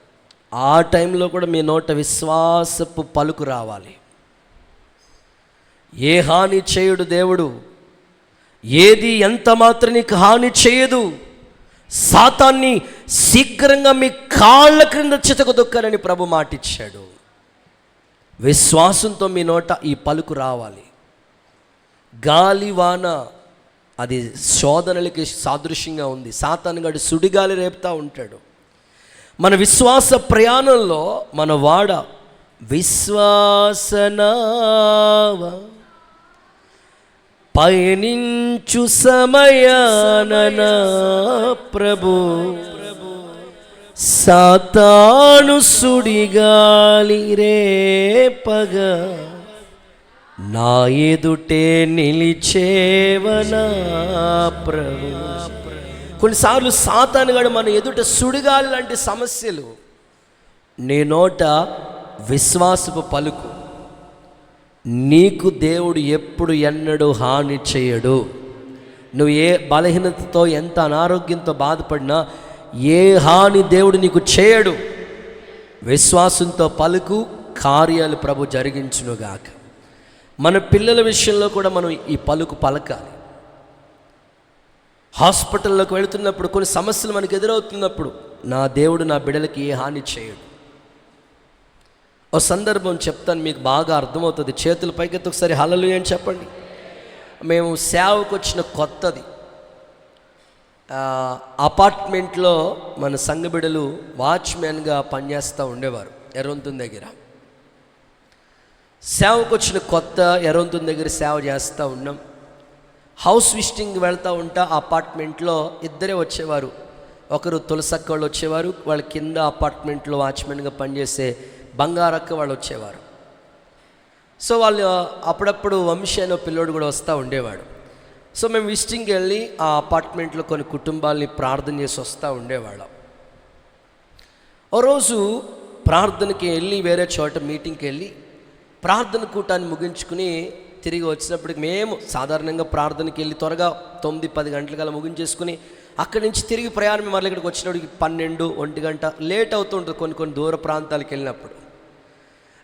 ఆ టైంలో కూడా మీ నోట విశ్వాసపు పలుకు రావాలి. ఏ హాని చేయుడు దేవుడు, ఏది ఎంత మాత్రం నీకు హాని చేయదు. సాతాన్ని శీఘ్రంగా మీ కాళ్ళ క్రింద చితకదొక్కనని ప్రభు మాటిచ్చాడు. విశ్వాసంతో మీ నోట ఈ పలుకు రావాలి. గాలి వాన అది శోధనలకి సాదృశ్యంగా ఉంది. సాతానుగాడు సుడిగాలి రేపుతూ ఉంటాడు. మన విశ్వాస ప్రయాణంలో మన వాడ విశ్వాసనావ పయనించు సమయాన ప్రభు సాతాను సుడిగాలి రేపగా నా ఎదుటే నిలిచేవనా ప్రభు. కొన్నిసార్లు సాతానుగాడు మన ఎదుట సుడిగాలి లాంటి సమస్యలు. నీ నోట విశ్వాసపు పలుకు. నీకు దేవుడు ఎప్పుడు ఎన్నడూ హాని చేయడు. నువ్వు ఏ బలహీనతతో ఎంత అనారోగ్యంతో బాధపడినా ఏ హాని దేవుడు నీకు చేయడు. విశ్వాసంతో పలుకు, కార్యాలు ప్రభు జరిగించునుగాక. మన పిల్లల విషయంలో కూడా మనం ఈ పలుకు పలకాలి. హాస్పిటల్లోకి వెళుతున్నప్పుడు కొన్ని సమస్యలు మనకు ఎదురవుతున్నప్పుడు నా దేవుడు నా బిడ్డలకి ఏ హాని చేయడు. ఓ సందర్భం చెప్తాను, మీకు బాగా అర్థమవుతుంది. చేతుల పైకెత్తి ఒకసారి హల్లెలూయా అని చెప్పండి. మేము సేవకు వచ్చిన కొత్తది అపార్ట్మెంట్లో మన సంఘ బిడ్డలు వాచ్మెన్గా పనిచేస్తూ ఉండేవారు ఎర్రొంతుని దగ్గర. సేవకు వచ్చిన కొత్త ఎర్రొంతుని దగ్గర సేవ చేస్తూ ఉన్నాం. హౌస్ విజిటింగ్ వెళ్తూ ఉంటా అపార్ట్మెంట్లో ఇద్దరే వచ్చేవారు. ఒకరు తులసక్క వాళ్ళు వచ్చేవారు, వాళ్ళ కింద అపార్ట్మెంట్లో వాచ్మెన్గా పనిచేసే బంగారక్క వాళ్ళు వచ్చేవారు. సో వాళ్ళు అప్పుడప్పుడు వంశీ అనే పిల్లోడు కూడా వస్తూ ఉండేవాడు. సో మేము విజిటింగ్కి వెళ్ళి ఆ అపార్ట్మెంట్లో కొన్ని కుటుంబాలని ప్రార్థన చేసి వస్తూ ఉండేవాళ్ళం. ఓ రోజు ప్రార్థనకి వెళ్ళి వేరే చోట మీటింగ్కి వెళ్ళి ప్రార్థన కూటాన్ని ముగించుకుని తిరిగి వచ్చినప్పటికి మేము సాధారణంగా ప్రార్థనకి వెళ్ళి త్వరగా 9-10 గంటలకల్లా ముగించేసుకుని అక్కడి నుంచి తిరిగి ప్రయాణం మళ్ళీ ఇక్కడికి వచ్చినప్పటికి 12-1 గంట లేట్ అవుతుంటుంది కొన్ని దూర ప్రాంతాలకు వెళ్ళినప్పుడు.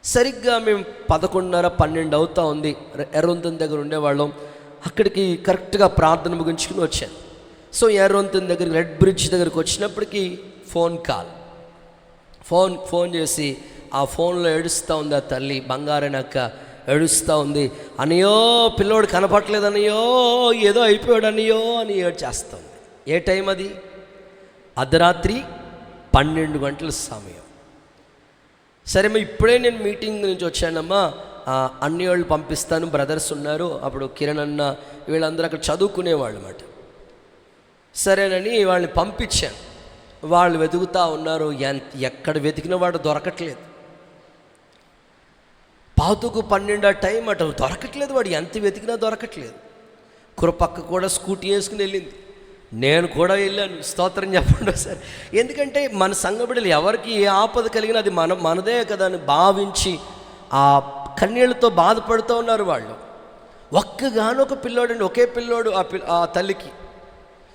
సరిగ్గా మేము 11:30-12 అవుతూ ఉంది. ఎర్రొంతుని దగ్గర ఉండేవాళ్ళం. అక్కడికి కరెక్ట్గా ప్రార్థన ముగించుకుని వచ్చాను. సో ఎర్రొంతుని దగ్గర రెడ్ బ్రిడ్జ్ దగ్గరికి వచ్చినప్పటికీ ఫోన్ చేసి ఆ ఫోన్లో ఏడుస్తూ ఉంది ఆ తల్లి, బంగారనక్క ఏడుస్తూ ఉంది. అనియో పిల్లోడు కనపట్లేదు అనియో, ఏదో అయిపోయాడు అనియో అని ఏడ్చేస్తుంది. ఏ టైం అది? అర్ధరాత్రి 12 గంటల సమయం. సరే ఇప్పుడే నేను మీటింగ్ నుంచి వచ్చానమ్మా, అన్ని వాళ్ళు పంపిస్తాను, బ్రదర్స్ ఉన్నారు, అప్పుడు కిరణ్ అన్న వీళ్ళందరూ అక్కడ చదువుకునేవాళ్ళు అన్నమాట. సరేనని వాళ్ళని పంపించాను. వాళ్ళు వెతుకుతూ ఉన్నారు. ఎక్కడ వెతికిన వాడు దొరకట్లేదు. 11:12 టైం అట దొరకట్లేదు. వాడు ఎంత వెతికినా దొరకట్లేదు. కురపక్క కూడా స్కూటీ వేసుకుని వెళ్ళింది. నేను కూడా వెళ్ళాను. స్తోత్రం చెప్పండి సార్. ఎందుకంటే మన సంఘ బిడ్డలు ఎవరికి ఏ ఆపద కలిగినా అది మనదే కదా అని భావించి ఆ కన్నీళ్లతో బాధపడుతూ ఉన్నారు వాళ్ళు. ఒక్కగానొక పిల్లోడు అండి, ఒకే పిల్లోడు ఆ తల్లికి.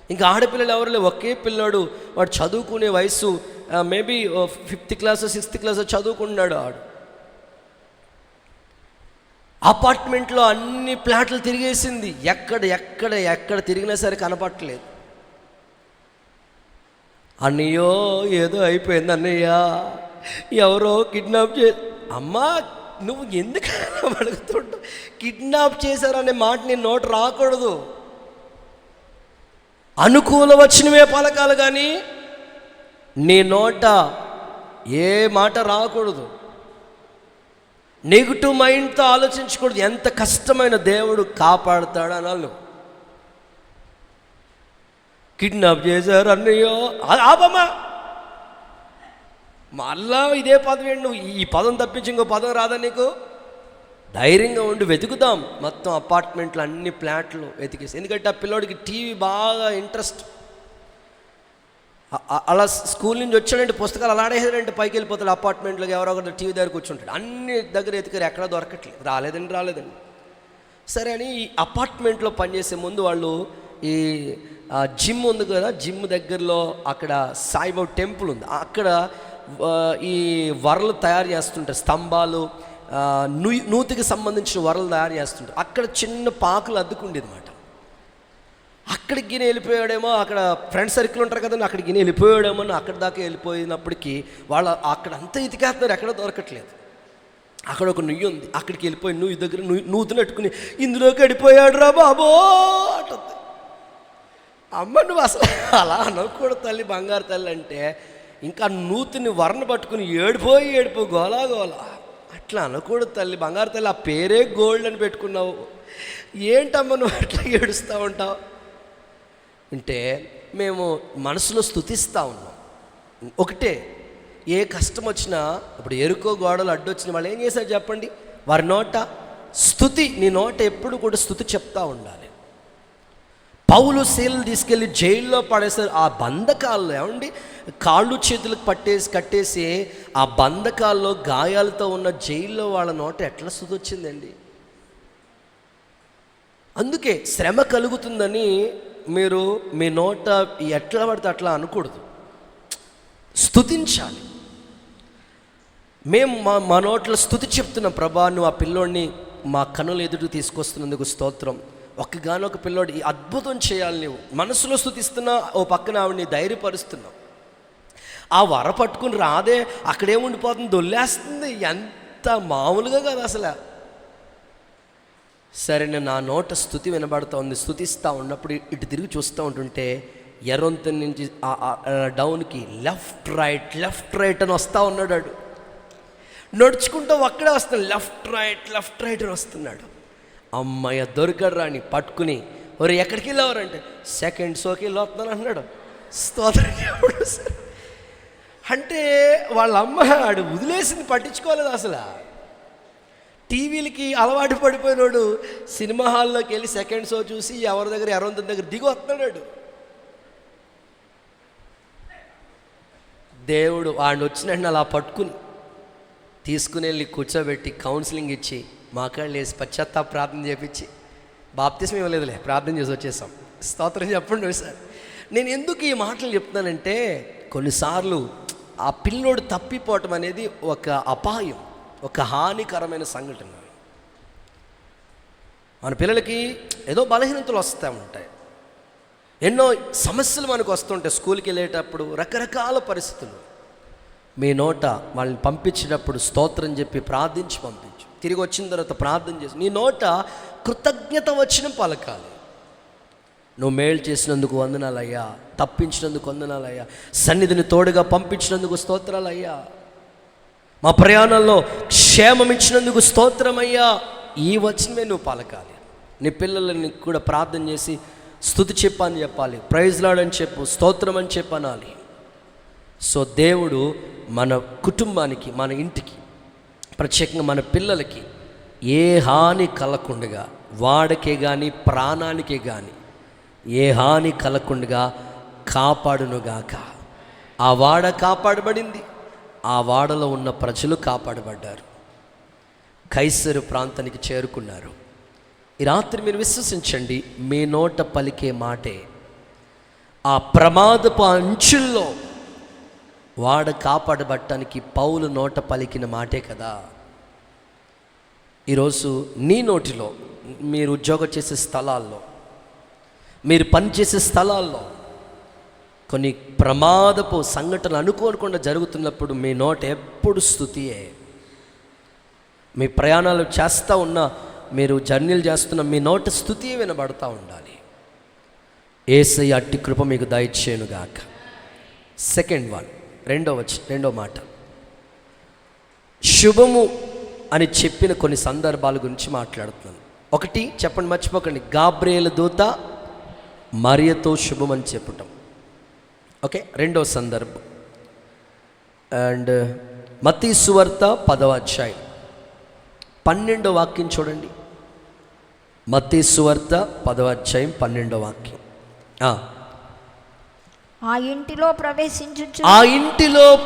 ఇంకా ఆడపిల్లలు ఎవరు లేవు, ఒకే పిల్లోడు. వాడు చదువుకునే వయసు maybe 5th class 6th class చదువుకున్నాడు. ఆడు అపార్ట్మెంట్లో అన్ని ఫ్లాట్లు తిరిగేసింది. ఎక్కడ తిరిగినా సరే కనపట్టలేదు. అన్నయ్యో ఏదో అయిపోయింది అన్నయ్య, ఎవరో కిడ్నాప్ అమ్మా నువ్వు ఎందుకు అడుగుతుంటావు? కిడ్నాప్ చేశారనే మాట నీ నోట రాకూడదు. అనుకూల వచ్చినవే పలకాలు కానీ నీ నోట ఏ మాట రాకూడదు. నెగిటివ్ మైండ్తో ఆలోచించకూడదు. ఎంత కష్టమైన దేవుడు కాపాడుతాడు అనాలి. కిడ్నాప్ చేశారు అన్నయ్యో, ఆపమ్మా మళ్ళా ఇదే పదం ఏంటి, నువ్వు ఈ పదం తప్పించి ఇంకో పదం రాదా నీకు? ధైర్యంగా ఉండి వెతుకుదాం. మొత్తం అపార్ట్మెంట్లు అన్ని ఫ్లాట్లు వెతికేసి, ఎందుకంటే ఆ పిల్లోడికి టీవీ బాగా ఇంట్రెస్ట్. అలా స్కూల్ నుంచి వచ్చాడంటే పుస్తకాలు అలాడేసాడంటే పైకి వెళ్ళిపోతాడు అపార్ట్మెంట్లోకి, ఎవరో ఒకరు టీవీ దగ్గర కూర్చుంటాడు. అన్ని దగ్గర ఎతికారు, ఎక్కడా దొరకట్లేదు. రాలేదండి. సరే అని ఈ అపార్ట్మెంట్లో పనిచేసే ముందు వాళ్ళు ఈ జిమ్ ఉంది కదా, జిమ్ దగ్గరలో అక్కడ సాయిబాబా టెంపుల్ ఉంది, అక్కడ ఈ వరలు తయారు చేస్తుంటారు, స్తంభాలు, నూతికి సంబంధించిన వరలు తయారు చేస్తుంటారు. అక్కడ చిన్న పాకులు అద్దుకుండేది అనమాట. అక్కడికి గిని వెళ్ళిపోయాడేమో, అక్కడ ఫ్రెండ్ సర్కిల్ ఉంటారు కదండి, అక్కడికి గిని వెళ్ళిపోయాడేమో, అక్కడి దాకా వెళ్ళిపోయినప్పటికీ వాళ్ళు అక్కడ అంతా ఎతికేస్తున్నారు, ఎక్కడ దొరకట్లేదు. అక్కడ ఒక నుయ్యి ఉంది, అక్కడికి వెళ్ళిపోయి నువ్వు దగ్గర నూతి నెట్టుకుని ఇందులోకి వెళ్ళిపోయాడు రా బాబో అంటుంది. అమ్మ నువ్వు అసలు అలా అనకూడదు తల్లి, బంగారు తల్లి అంటే. ఇంకా నూతిని వరణ పట్టుకుని ఏడిపోయి గోలా అట్లా అనకూడదు తల్లి, బంగారు తల్లి. ఆ పేరే గోల్డ్ అని పెట్టుకున్నావు, ఏంటమ్మా నువ్వు అట్లా ఏడుస్తూ ఉంటావు అంటే, మేము మనసులో స్తుతిస్తూ ఉన్నాం. ఒకటే, ఏ కష్టం వచ్చినా, ఇప్పుడు ఎరుకో గోడలు అడ్డొచ్చిన వాళ్ళు ఏం చేశారు చెప్పండి? వారి నోట స్తుతి, నీ నోట ఎప్పుడు కూడా స్తుతి చెప్తూ ఉండాలి. పౌలు శీలను తీసుకెళ్ళి జైల్లో పడేసారు. ఆ బంధకాల్లో ఏమండి, కాళ్ళు చేతులకు కట్టేసి ఆ బంధకాల్లో గాయాలతో ఉన్న జైల్లో వాళ్ళ నోట ఎట్లా స్తుతి వచ్చిందండి? అందుకే శ్రమ కలుగుతుందని మీరు మీ నోట ఎట్లా పడితే అట్లా అనకూడదు, స్తుతించాలి. మేము మా నోట్లో స్తుతి చెప్తున్నాం. ప్రభా నువ్వు ఆ పిల్లోడిని మా కన్నుల ఎదుటి తీసుకొస్తున్నందుకు స్తోత్రం, ఒక్కగానొక పిల్లోడి అద్భుతం చేయాలి. నువ్వు మనసులో స్తుతిస్తున్నా, ఓ పక్కన ఆవిడని ధైర్యపరుస్తున్నావు. ఆ వర పట్టుకుని రాదే, అక్కడేముండిపోతుంది, దొల్లేస్తుంది. ఎంత మామూలుగా కాదు అసలు. సరే నేను నా నోట స్తుతి వినబడుతూ ఉంది, స్తుతిస్తూ ఉన్నప్పుడు ఇటు తిరిగి చూస్తూ ఉంటుంటే ఎర్రొంత నుంచి డౌన్కి లెఫ్ట్ రైట్ అని వస్తూ ఉన్నాడు. నడుచుకుంటూ అక్కడే వస్తున్నాడు, లెఫ్ట్ రైట్ అని వస్తున్నాడు. అమ్మాయి దొరికాడు రాని పట్టుకుని, ఒరే ఎక్కడికి వెళ్ళేవారంటే, సెకండ్ షోకి వెళ్ళొస్తున్నాను అన్నాడు. స్తోత్రం అంటే వాళ్ళ అమ్మ ఆడు వదిలేసింది, పట్టించుకోలేదు అసలు. టీవీలకి అలవాటు పడిపోయినాడు, సినిమా హాల్లోకి వెళ్ళి సెకండ్ షో చూసి ఎవరి దగ్గర ఎర్రొంత దగ్గర దిగి వస్తున్నాడు. దేవుడు వాడిని వచ్చినట్టు అలా పట్టుకుని తీసుకుని వెళ్ళి కూర్చోబెట్టి కౌన్సిలింగ్ ఇచ్చి మాకాళ్ళు వేసి పశ్చాత్తాప ప్రార్థన చేపించి, బాప్తిస్మం ఇవ్వలేదులే, ప్రార్థన చేసి వచ్చేసాం. స్తోత్రం చెప్పండి సార్. నేను ఎందుకు ఈ మాటలు చెప్తున్నానంటే, కొన్నిసార్లు ఆ పిల్లోడు తప్పిపోవటం అనేది ఒక అపాయం, ఒక హానికరమైన సంఘటన. మన పిల్లలకి ఏదో బలహీనతలు వస్తూ ఉంటాయి, ఎన్నో సమస్యలు మనకు వస్తుంటాయి. స్కూల్కి వెళ్ళేటప్పుడు రకరకాల పరిస్థితులు. మీ నోట వాళ్ళని పంపించేటప్పుడు స్తోత్రం చెప్పి ప్రార్థించి పంపించు. తిరిగి వచ్చిన తర్వాత ప్రార్థన చేసి నీ నోట కృతజ్ఞత వచనం పలకాలి. నువ్వు మేలు చేసినందుకు వందనాలయ్యా, తప్పించినందుకు వందనాలయ్యా, సన్నిధిని తోడుగా పంపించినందుకు స్తోత్రాలయ్యా, మా ప్రయాణంలో క్షేమం ఇచ్చినందుకు స్తోత్రమయ్యా. ఈ వచనమే నువ్వు పలకాలి. నీ పిల్లలని కూడా ప్రార్థన చేసి స్తుతి చెప్పని చెప్పాలి, ప్రైజ్ లార్డ్ అని చెప్పు, స్తోత్రం అని చెప్పనాలి. సో దేవుడు మన కుటుంబానికి, మన ఇంటికి, ప్రత్యేకంగా మన పిల్లలకి ఏ హాని కలగకుండా, వాడికే కానీ ప్రాణానికే కానీ ఏ హాని కలగకుండా కాపాడునుగాక. ఆ వాడ కాపాడబడింది, ఆ వాడలో ఉన్న ప్రజలు కాపాడబడ్డారు, కైసరు ప్రాంతానికి చేరుకున్నారు. ఈ రాత్రి మీరు విశ్వసించండి, మీ నోట పలికే మాటే ఆ ప్రమాదపు అంచుల్లో వాడ కాపాడబట్టడానికి పౌలు నోట పలికిన మాటే కదా. ఈరోజు నీ నోటిలో, మీరు ఉద్యోగం చేసే స్థలాల్లో, మీరు పనిచేసే స్థలాల్లో కొన్ని ప్రమాదపు సంఘటనలు అనుకోకుండా జరుగుతున్నప్పుడు మీ నోట ఎప్పుడు స్తుతియే. మీ ప్రయాణాలు చేస్తూ ఉన్నా, మీరు జర్నీలు చేస్తున్న మీ నోట స్తుతియే వినబడతా ఉండాలి. యేసయ్య అట్టి కృప మీకు దయచేయునుగాక. సెకండ్ వన్, రెండో మాట, శుభము అని చెప్పిన కొన్ని సందర్భాల గురించి మాట్లాడుతున్నాను. ఒకటి చెప్పండి, మర్చిపోకండి, గాబ్రియేలు దూత మరియతో శుభం అని చెప్పటం. ఓకే, రెండో సందర్భం, అండ్ మత్తయి సువార్త 10వ అధ్యాయం 12వ వాక్యం చూడండి. మత్తయి సువార్త 10వ అధ్యాయం 12వ వాక్యం. ఆ ఇంటిలో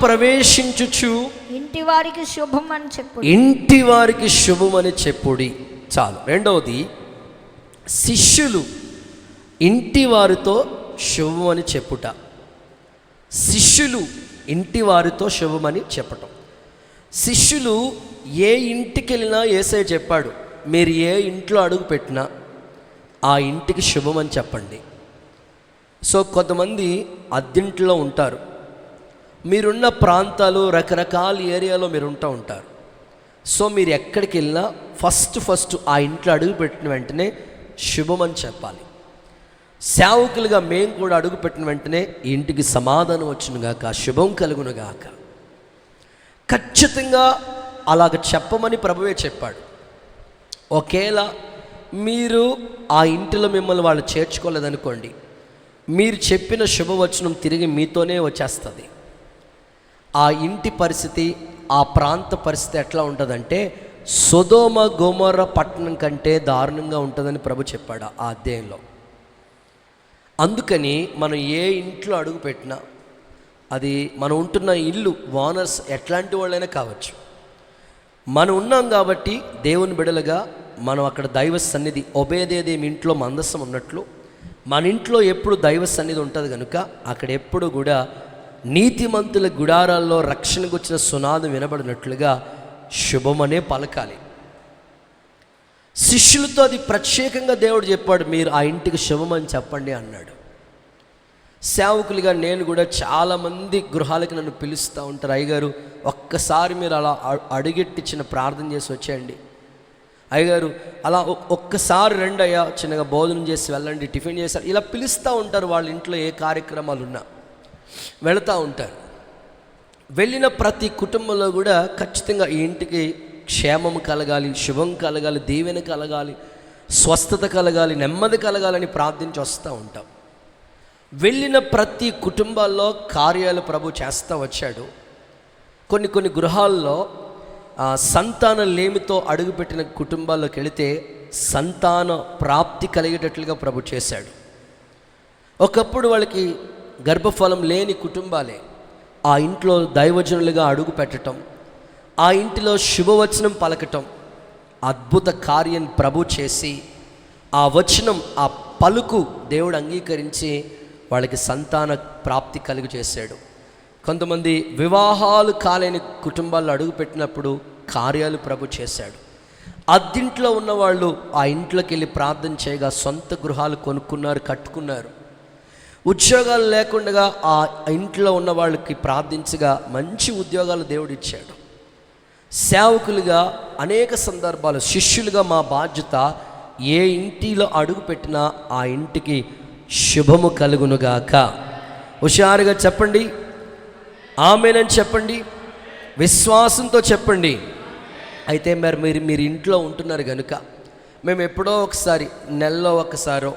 ప్రవేశించుచు ఇంటి వారికి శుభం అని చెప్పు. ఇంటి వారికి శుభమని చెప్పుడి. చాలు. రెండవది, శిష్యులు ఇంటి వారితో శుభమని చెప్పుట. శిష్యులు ఇంటి వారితో శుభమని చెప్పటం. శిష్యులు ఏ ఇంటికి వెళ్ళినా యేసయ్య చెప్పాడు, మీరు ఏ ఇంట్లో అడుగు పెట్టినా ఆ ఇంటికి శుభమని చెప్పండి. సో కొంతమంది అద్దెంట్లో ఉంటారు. మీరున్న ప్రాంతాలు రకరకాల ఏరియాలో మీరు ఉంటారు. సో మీరు ఎక్కడికి వెళ్ళినా ఫస్ట్ ఆ ఇంట్లో అడుగు పెట్టిన వెంటనే శుభమని చెప్పాలి. సేవకులుగా మేము కూడా అడుగు పెట్టిన వెంటనే ఈ ఇంటికి సమాధానం వచ్చునుగాక, శుభం కలుగునుగాక. ఖచ్చితంగా అలాగ చెప్పమని ప్రభువే చెప్పాడు. ఒకేలా మీరు ఆ ఇంటిలో మిమ్మల్ని వాళ్ళు చేర్చుకోలేదనుకోండి, మీరు చెప్పిన శుభవచనం తిరిగి మీతోనే వచ్చేస్తుంది. ఆ ఇంటి పరిస్థితి, ఆ ప్రాంత పరిస్థితి ఎట్లా ఉంటుందంటే సొదొమ గొమొర్రా పట్టణం కంటే దారుణంగా ఉంటుందని ప్రభు చెప్పాడు ఆ అధ్యాయంలో. అందుకని మనం ఏ ఇంట్లో అడుగు పెట్టినా, అది మనం ఉంటున్న ఇల్లు ఓనర్స్ ఎట్లాంటి వాళ్ళైనా కావచ్చు, మనం ఉన్నాం కాబట్టి దేవుని బిడలుగా మనం అక్కడ దైవ సన్నిధి ఒబేదేదేమి ఇంట్లో మందసం ఉన్నట్లు మన ఇంట్లో ఎప్పుడు దైవ సన్నిధి ఉంటుంది కనుక అక్కడ ఎప్పుడు కూడా నీతిమంతుల గుడారాల్లో రక్షణకు వచ్చిన సునాదం వినబడినట్లుగా శుభమనే పలకాలి. శిష్యులతో అది ప్రత్యేకంగా దేవుడు చెప్పాడు, మీరు ఆ ఇంటికి శుభమని చెప్పండి అన్నాడు. సేవకులుగా నేను కూడా చాలామంది గృహాలకి నన్ను పిలుస్తూ ఉంటారు, అయ్యగారు ఒక్కసారి మీరు అలా అడుగెట్టించిన ప్రార్థన చేసి వచ్చేయండి, అయ్యగారు అలా ఒక్కసారి రండి అయ్యా, చిన్నగా భోజనం చేసి వెళ్ళండి, టిఫిన్ చేశారు, ఇలా పిలుస్తూ ఉంటారు. వాళ్ళ ఇంట్లో ఏ కార్యక్రమాలు ఉన్నా వెళుతూ ఉంటారు. వెళ్ళిన ప్రతి కుటుంబంలో కూడా ఖచ్చితంగా ఈ ఇంటికి క్షేమం కలగాలి, శుభం కలగాలి, దీవెన కలగాలి, స్వస్థత కలగాలి, నెమ్మది కలగాలని ప్రార్థించి వస్తూ ఉంటాం. వెళ్ళిన ప్రతి కుటుంబాల్లో కార్యాలు ప్రభు చేస్తూ వచ్చాడు. కొన్ని గృహాల్లో సంతాన లేమితో అడుగుపెట్టిన కుటుంబాల్లోకి వెళితే సంతాన ప్రాప్తి కలిగేటట్లుగా ప్రభు చేశాడు. ఒకప్పుడు వాళ్ళకి గర్భఫలం లేని కుటుంబాలే ఆ ఇంట్లో దైవజనులుగా అడుగు పెట్టడం, ఆ ఇంటిలో శుభవచనం పలకటం, అద్భుత కార్యం ప్రభు చేసి ఆ వచనం, ఆ పలుకు దేవుడు అంగీకరించి వాళ్ళకి సంతాన ప్రాప్తి కలుగు చేశాడు. కొంతమంది వివాహాలు కాలేని కుటుంబాల్లో అడుగుపెట్టినప్పుడు కార్యాలు ప్రభు చేశాడు. అద్దింట్లో ఉన్నవాళ్ళు ఆ ఇంట్లోకి వెళ్ళి ప్రార్థన చేయగా సొంత గృహాలు కొనుక్కున్నారు, కట్టుకున్నారు. ఉద్యోగాలు లేకుండా ఆ ఇంట్లో ఉన్న వాళ్ళకి ప్రార్థించగా మంచి ఉద్యోగాలు దేవుడు ఇచ్చాడు. సేవకులుగా అనేక సందర్భాలు, శిష్యులుగా మా బాధ్యత ఏ ఇంటిలో అడుగు పెట్టినా ఆ ఇంటికి శుభము కలుగునుగాక. హుషారుగా చెప్పండి, ఆమేనని చెప్పండి, విశ్వాసంతో చెప్పండి. అయితే మరి మీరు ఇంట్లో ఉంటున్నారు కనుక మేము ఎప్పుడో ఒకసారి, నెలలో ఒకసారో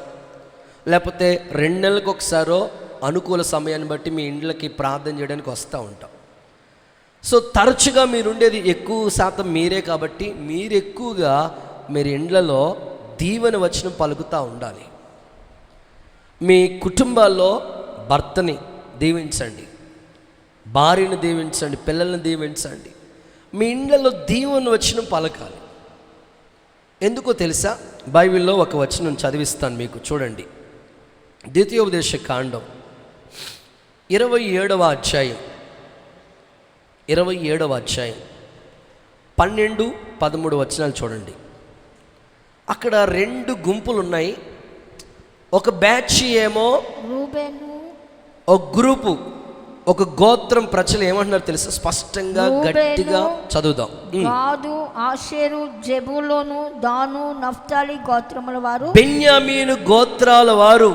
లేకపోతే 2 నెలలకు ఒకసారో అనుకూల సమయాన్ని బట్టి మీ ఇండ్లకి ప్రార్థన చేయడానికి వస్తూ ఉంటాం. సో తరచుగా మీరు ఉండేది ఎక్కువ శాతం మీరే కాబట్టి మీరు ఎక్కువగా మీరు ఇండ్లలో దీవెన వచనం పలుకుతూ ఉండాలి. మీ కుటుంబాల్లో భర్తని దీవించండి, భార్యను దీవించండి, పిల్లల్ని దీవించండి. మీ ఇండ్లలో దీవెన వచనం పలకాలి. ఎందుకో తెలుసా? బైబిల్లో ఒక వచనం చదివిస్తాను మీకు, చూడండి. ద్వితీయోపదేశ కాండం 27వ అధ్యాయం 12-13 వచనాలు చూడండి. అక్కడ 2 గుంపులు ఉన్నాయి. ఒక బ్యాచ్ ఏమో రూబేను, ఒక గ్రూపు, ఒక గోత్రం ప్రజలు ఏమంటున్నారు తెలుసా? స్పష్టంగా గట్టిగా చదువుదాం. గాదు, ఆషేరు, జెబూలూను, దాను, నఫ్తాలి గోత్రముల వారు, బెన్యామీను గోత్రాల వారు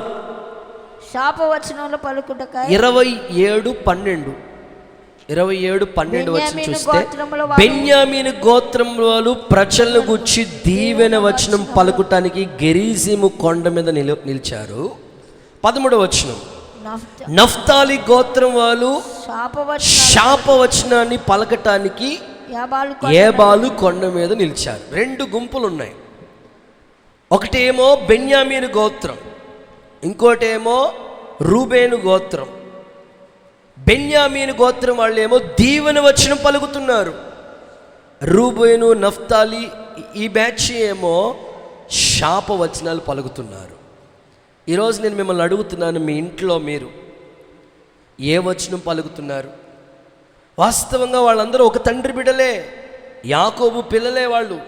శాపవచనాలు పలుకుటకై 27-12 వచనం చూస్తే బెన్యామీను గోత్రం వాళ్ళు ప్రజలను గుచ్చి దీవెన వచనం పలుకుటానికి గెరీజీము కొండ మీద నిలిచారు. 13వ వచనం, నఫ్తాలి గోత్రం వాళ్ళు శాపవచనాన్ని పలకటానికి ఏబాలు కొండ మీద నిలిచారు. రెండు గుంపులు ఉన్నాయి. ఒకటేమో బెన్యామీను గోత్రం, ఇంకోటేమో రూబేను గోత్రం. బెన్యామీను గోత్రం వాళ్ళేమో దీవెన వచనం పలుకుతున్నారు. రూబేను, నఫ్తాలి ఈ బ్యాచ్ ఏమో శాపవచనాలు పలుకుతున్నారు. ఈరోజు నేను మిమ్మల్ని అడుగుతున్నాను, మీ ఇంట్లో మీరు ఏ వచనం పలుకుతున్నారు? వాస్తవంగా వాళ్ళందరూ ఒక తండ్రి బిడ్డలే, యాకోబు పిల్లలే వాళ్ళు.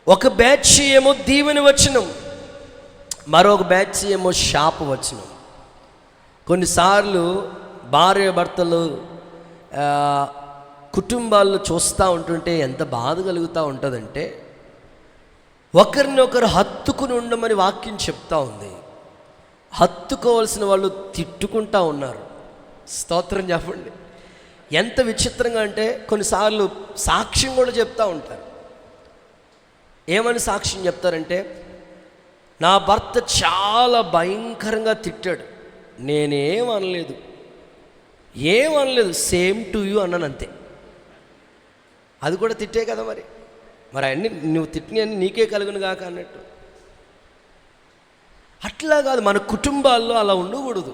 ఒక బ్యాచ్ ఏమో దీవెన వచనం, మరొక బ్యాచ్ ఏమో శాపవచనం. కొన్నిసార్లు భార్య భర్తలు కుటుంబాల్లో చూస్తూ ఉంటుంటే ఎంత బాధ కలుగుతూ ఉంటుందంటే, ఒకరినొకరు హత్తుకుని ఉండమని వాక్యం చెప్తా ఉంది. హత్తుకోవాల్సిన వాళ్ళు తిట్టుకుంటూ ఉన్నారు. స్తోత్రం చెప్పండి. ఎంత విచిత్రంగా అంటే కొన్నిసార్లు సాక్ష్యం కూడా చెప్తూ ఉంటారు. ఏమని సాక్ష్యం చెప్తారంటే, నా భర్త చాలా భయంకరంగా తిట్టాడు, నేనేమనలేదు, ఏమనలేదు, సేమ్ టు యూ అన్నాను అంతే. అది కూడా తిట్టే కదా మరి అన్నీ నువ్వు తిట్టిన అన్నీ నీకే కలుగును గాక అన్నట్టు. అట్లా కాదు, మన కుటుంబాల్లో అలా ఉండకూడదు.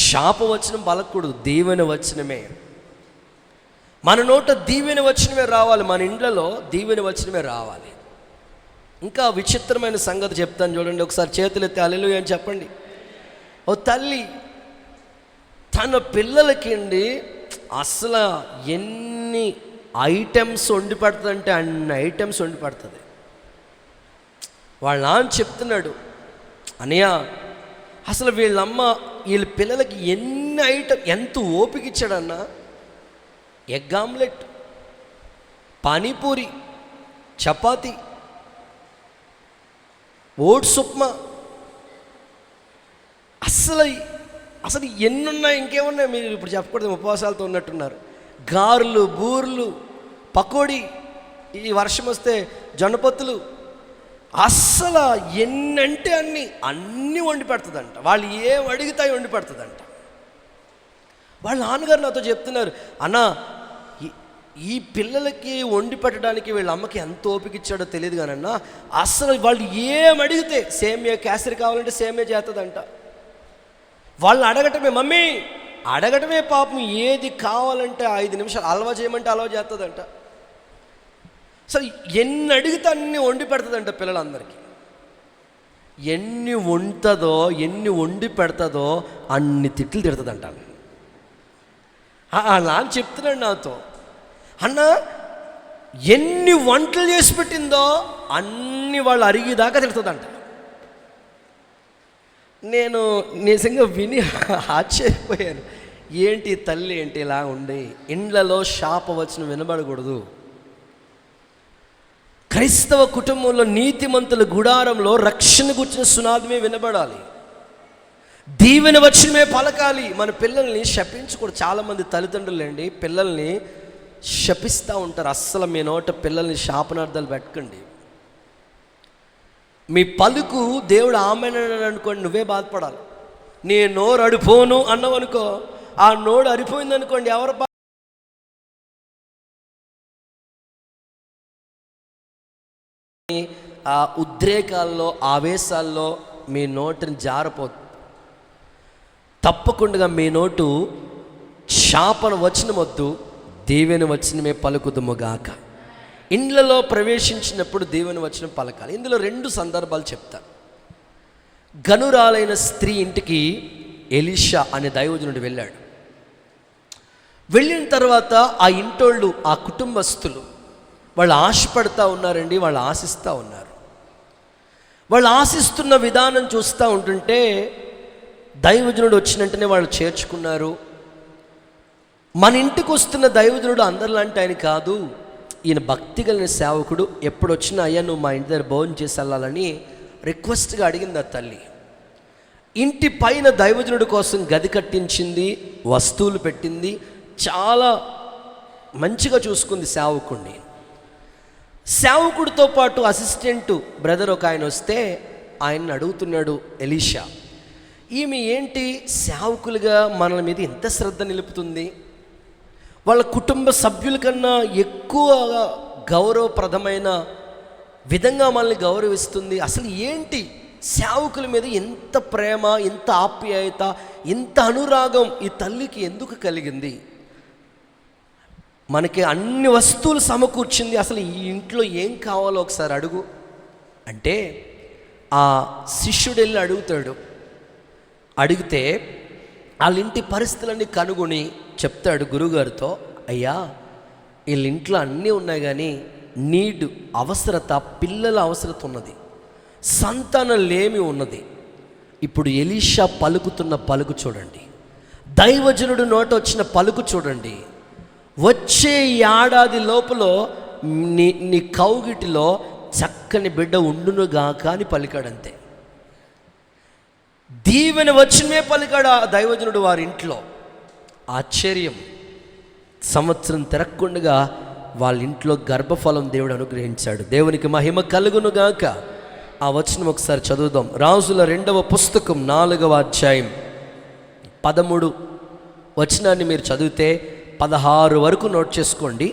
శాపవచనం పలకూడదు, దీవెన వచనమే. మన నోట దీవెన వచనమే రావాలి, మన ఇండ్లలో దీవెన వచనమే రావాలి. ఇంకా విచిత్రమైన సంగతి చెప్తాను చూడండి. ఒకసారి చేతులెత్తి హల్లెలూయా అని చెప్పండి. ఓ తల్లి తన పిల్లలకి అసలు ఎన్ని ఐటమ్స్ వండి పెడుతుందంటే అన్ని ఐటమ్స్ వండి పెడుతుంది. వాళ్ళ నాన్న చెప్తున్నాడు, అన్నయ్య అసలు వీళ్ళ పిల్లలకి ఎన్ని ఐటమ్, ఎంత ఓపిక ఇచ్చాడన్నా. Egg omelette, panipuri, chapati, oats upma, అసలు ఎన్నున్నాయి, ఇంకేమున్నాయి మీరు ఇప్పుడు చెప్పకూడదు, ఉపవాసాలతో ఉన్నట్టున్నారు. గారెలు, బూర్లు, పకోడీ, ఈ వర్షం వస్తే జొన్నపొత్తులు, అస్సలు ఎన్నంటే అన్నీ వండి పెడుతుందంట. వాళ్ళు ఏం అడుగుతాయి వండి పెడుతుందంట. వాళ్ళ నాన్నగారు నాతో చెప్తున్నారు, అన్నా ఈ పిల్లలకి వండి పెట్టడానికి వీళ్ళ అమ్మకి ఎంత ఓపిక ఇచ్చాడో తెలియదు కానన్నా, అస్సలు వాళ్ళు ఏం అడిగితే సేమియా కేసరి కావాలంటే సేమియా చేస్తుందంట. వాళ్ళు అడగటమే, మమ్మీ అడగటమే, పాపం ఏది కావాలంటే 5 నిమిషాలు హల్వా చేయమంటే హల్వా చేస్తుందంట. అసలు ఎన్ని అడిగితే అన్ని వండి పెడుతుందంట పిల్లలందరికీ. ఎన్ని వండుతుందో, ఎన్ని వండి పెడుతుందో అన్ని తిట్లు తిడుతుందంట. నాన్న చెప్తున్నాడు నాతో, అన్న ఎన్ని వంటలు చేసి పెట్టిందో అన్ని వాళ్ళు అరిగేదాకా తిడుతుందంట. నేను నిజంగా విని ఆశ్చర్యపోయాను. ఏంటి తల్లి ఏంటి ఇలా ఉండి ఇండ్లలో శాపవచనం వినబడకూడదు. క్రైస్తవ కుటుంబంలో నీతిమంతుల గుడారంలో రక్షణ గుర్చిన సునాదమే వినబడాలి, దీవెన వచనమే పలకాలి. మన పిల్లల్ని శపించకూడదు. చాలామంది తల్లిదండ్రులు పిల్లల్ని శపిస్తూ ఉంటారు. అస్సలు మీ నోట పిల్లల్ని శాపనార్థాలు పెట్టకండి. మీ పలుకు దేవుడు ఆమెనని అనుకోండి, నువ్వే బాధపడాలి. నీ నోరు అడిపోను అన్నావు అనుకో, ఆ నోరు అరిపోయింది అనుకోండి, ఎవరు ఆ ఉద్రేకాల్లో, ఆవేశాల్లో మీ నోటిని జారపోతుంది. తప్పకుండా మీ నోటు శాపన వచనం వద్దు, దీవెన వచనమే పలుకుదుముగాక. ఇండ్లలో ప్రవేశించినప్పుడు దీవెన వచనం పలకాలి. ఇందులో 2 సందర్భాలు చెప్తాను. గనురాలైన స్త్రీ ఇంటికి ఎలీషా అనే దైవజనుడు వెళ్ళాడు. వెళ్ళిన తర్వాత ఆ ఇంటోళ్ళు, ఆ కుటుంబస్తులు వాళ్ళు ఆశపడుతూ ఉన్నారండి, వాళ్ళు ఆశిస్తూ ఉన్నారు. వాళ్ళు ఆశిస్తున్న విధానం చూస్తూ ఉంటుంటే దైవజనుడు వచ్చినంటనే వాళ్ళు చేర్చుకున్నారు. మన ఇంటికి వస్తున్న దైవజనుడు అందరిలాంటి ఆయన కాదు, ఈయన భక్తి కలిగిన సేవకుడు, ఎప్పుడు వచ్చినా అయ్యా నువ్వు మా ఇంటి దగ్గర భోజనం చేసి వెళ్ళాలని రిక్వెస్ట్గా అడిగింది ఆ తల్లి. ఇంటి పైన దైవజనుడి కోసం గది కట్టించింది, వస్తువులు పెట్టింది, చాలా మంచిగా చూసుకుంది సేవకుడిని. సేవకుడితో పాటు అసిస్టెంటు బ్రదర్ ఒక ఆయన వస్తే ఆయన్ని అడుగుతున్నాడు ఎలీషా, ఈమె ఏంటి సేవకులుగా మన మీద ఎంత శ్రద్ధ నిలుపుతుంది, వాళ్ళ కుటుంబ సభ్యుల కన్నా ఎక్కువ గౌరవప్రదమైన విధంగా మనల్ని గౌరవిస్తుంది. అసలు ఏంటి సేవకుల మీద ఎంత ప్రేమ, ఎంత ఆప్యాయత, ఎంత అనురాగం ఈ తల్లికి ఎందుకు కలిగింది? మనకి అన్ని వస్తువులు సమకూర్చింది, అసలు ఈ ఇంట్లో ఏం కావాలో ఒకసారి అడుగు అంటే ఆ శిష్యుడు వెళ్ళి అడుగుతాడు. అడిగితే వాళ్ళ ఇంటి పరిస్థితులన్నీ కనుగొని చెప్తాడు గురువుగారితో, అయ్యా వీళ్ళ ఇంట్లో అన్నీ ఉన్నాయి కానీ నీడ్ అవసరత, పిల్లల అవసరత ఉన్నది, సంతానం లేమి ఉన్నది. ఇప్పుడు ఎలీషా పలుకుతున్న పలుకు చూడండి, దైవజనుడు నోట వచ్చిన పలుకు చూడండి, వచ్చే ఏడాది లోపల నీ కౌగిటిలో చక్కని బిడ్డ ఉండునుగాక అని పలికాడంతే. దీవెన వచ్చినమే పలికాడు ఆ దైవజనుడు వారి ఇంట్లో. ఆశ్చర్యం, సంవత్సరం తిరగకుండా వాళ్ళ ఇంట్లో గర్భఫలం దేవుడు అనుగ్రహించాడు. దేవునికి మహిమ కలుగునుగాక. ఆ వచనం ఒకసారి చదువుదాం. రాజుల 2వ పుస్తకం 4వ అధ్యాయం 13 వచనాన్ని మీరు చదివితే 16 వరకు నోట్ చేసుకోండి.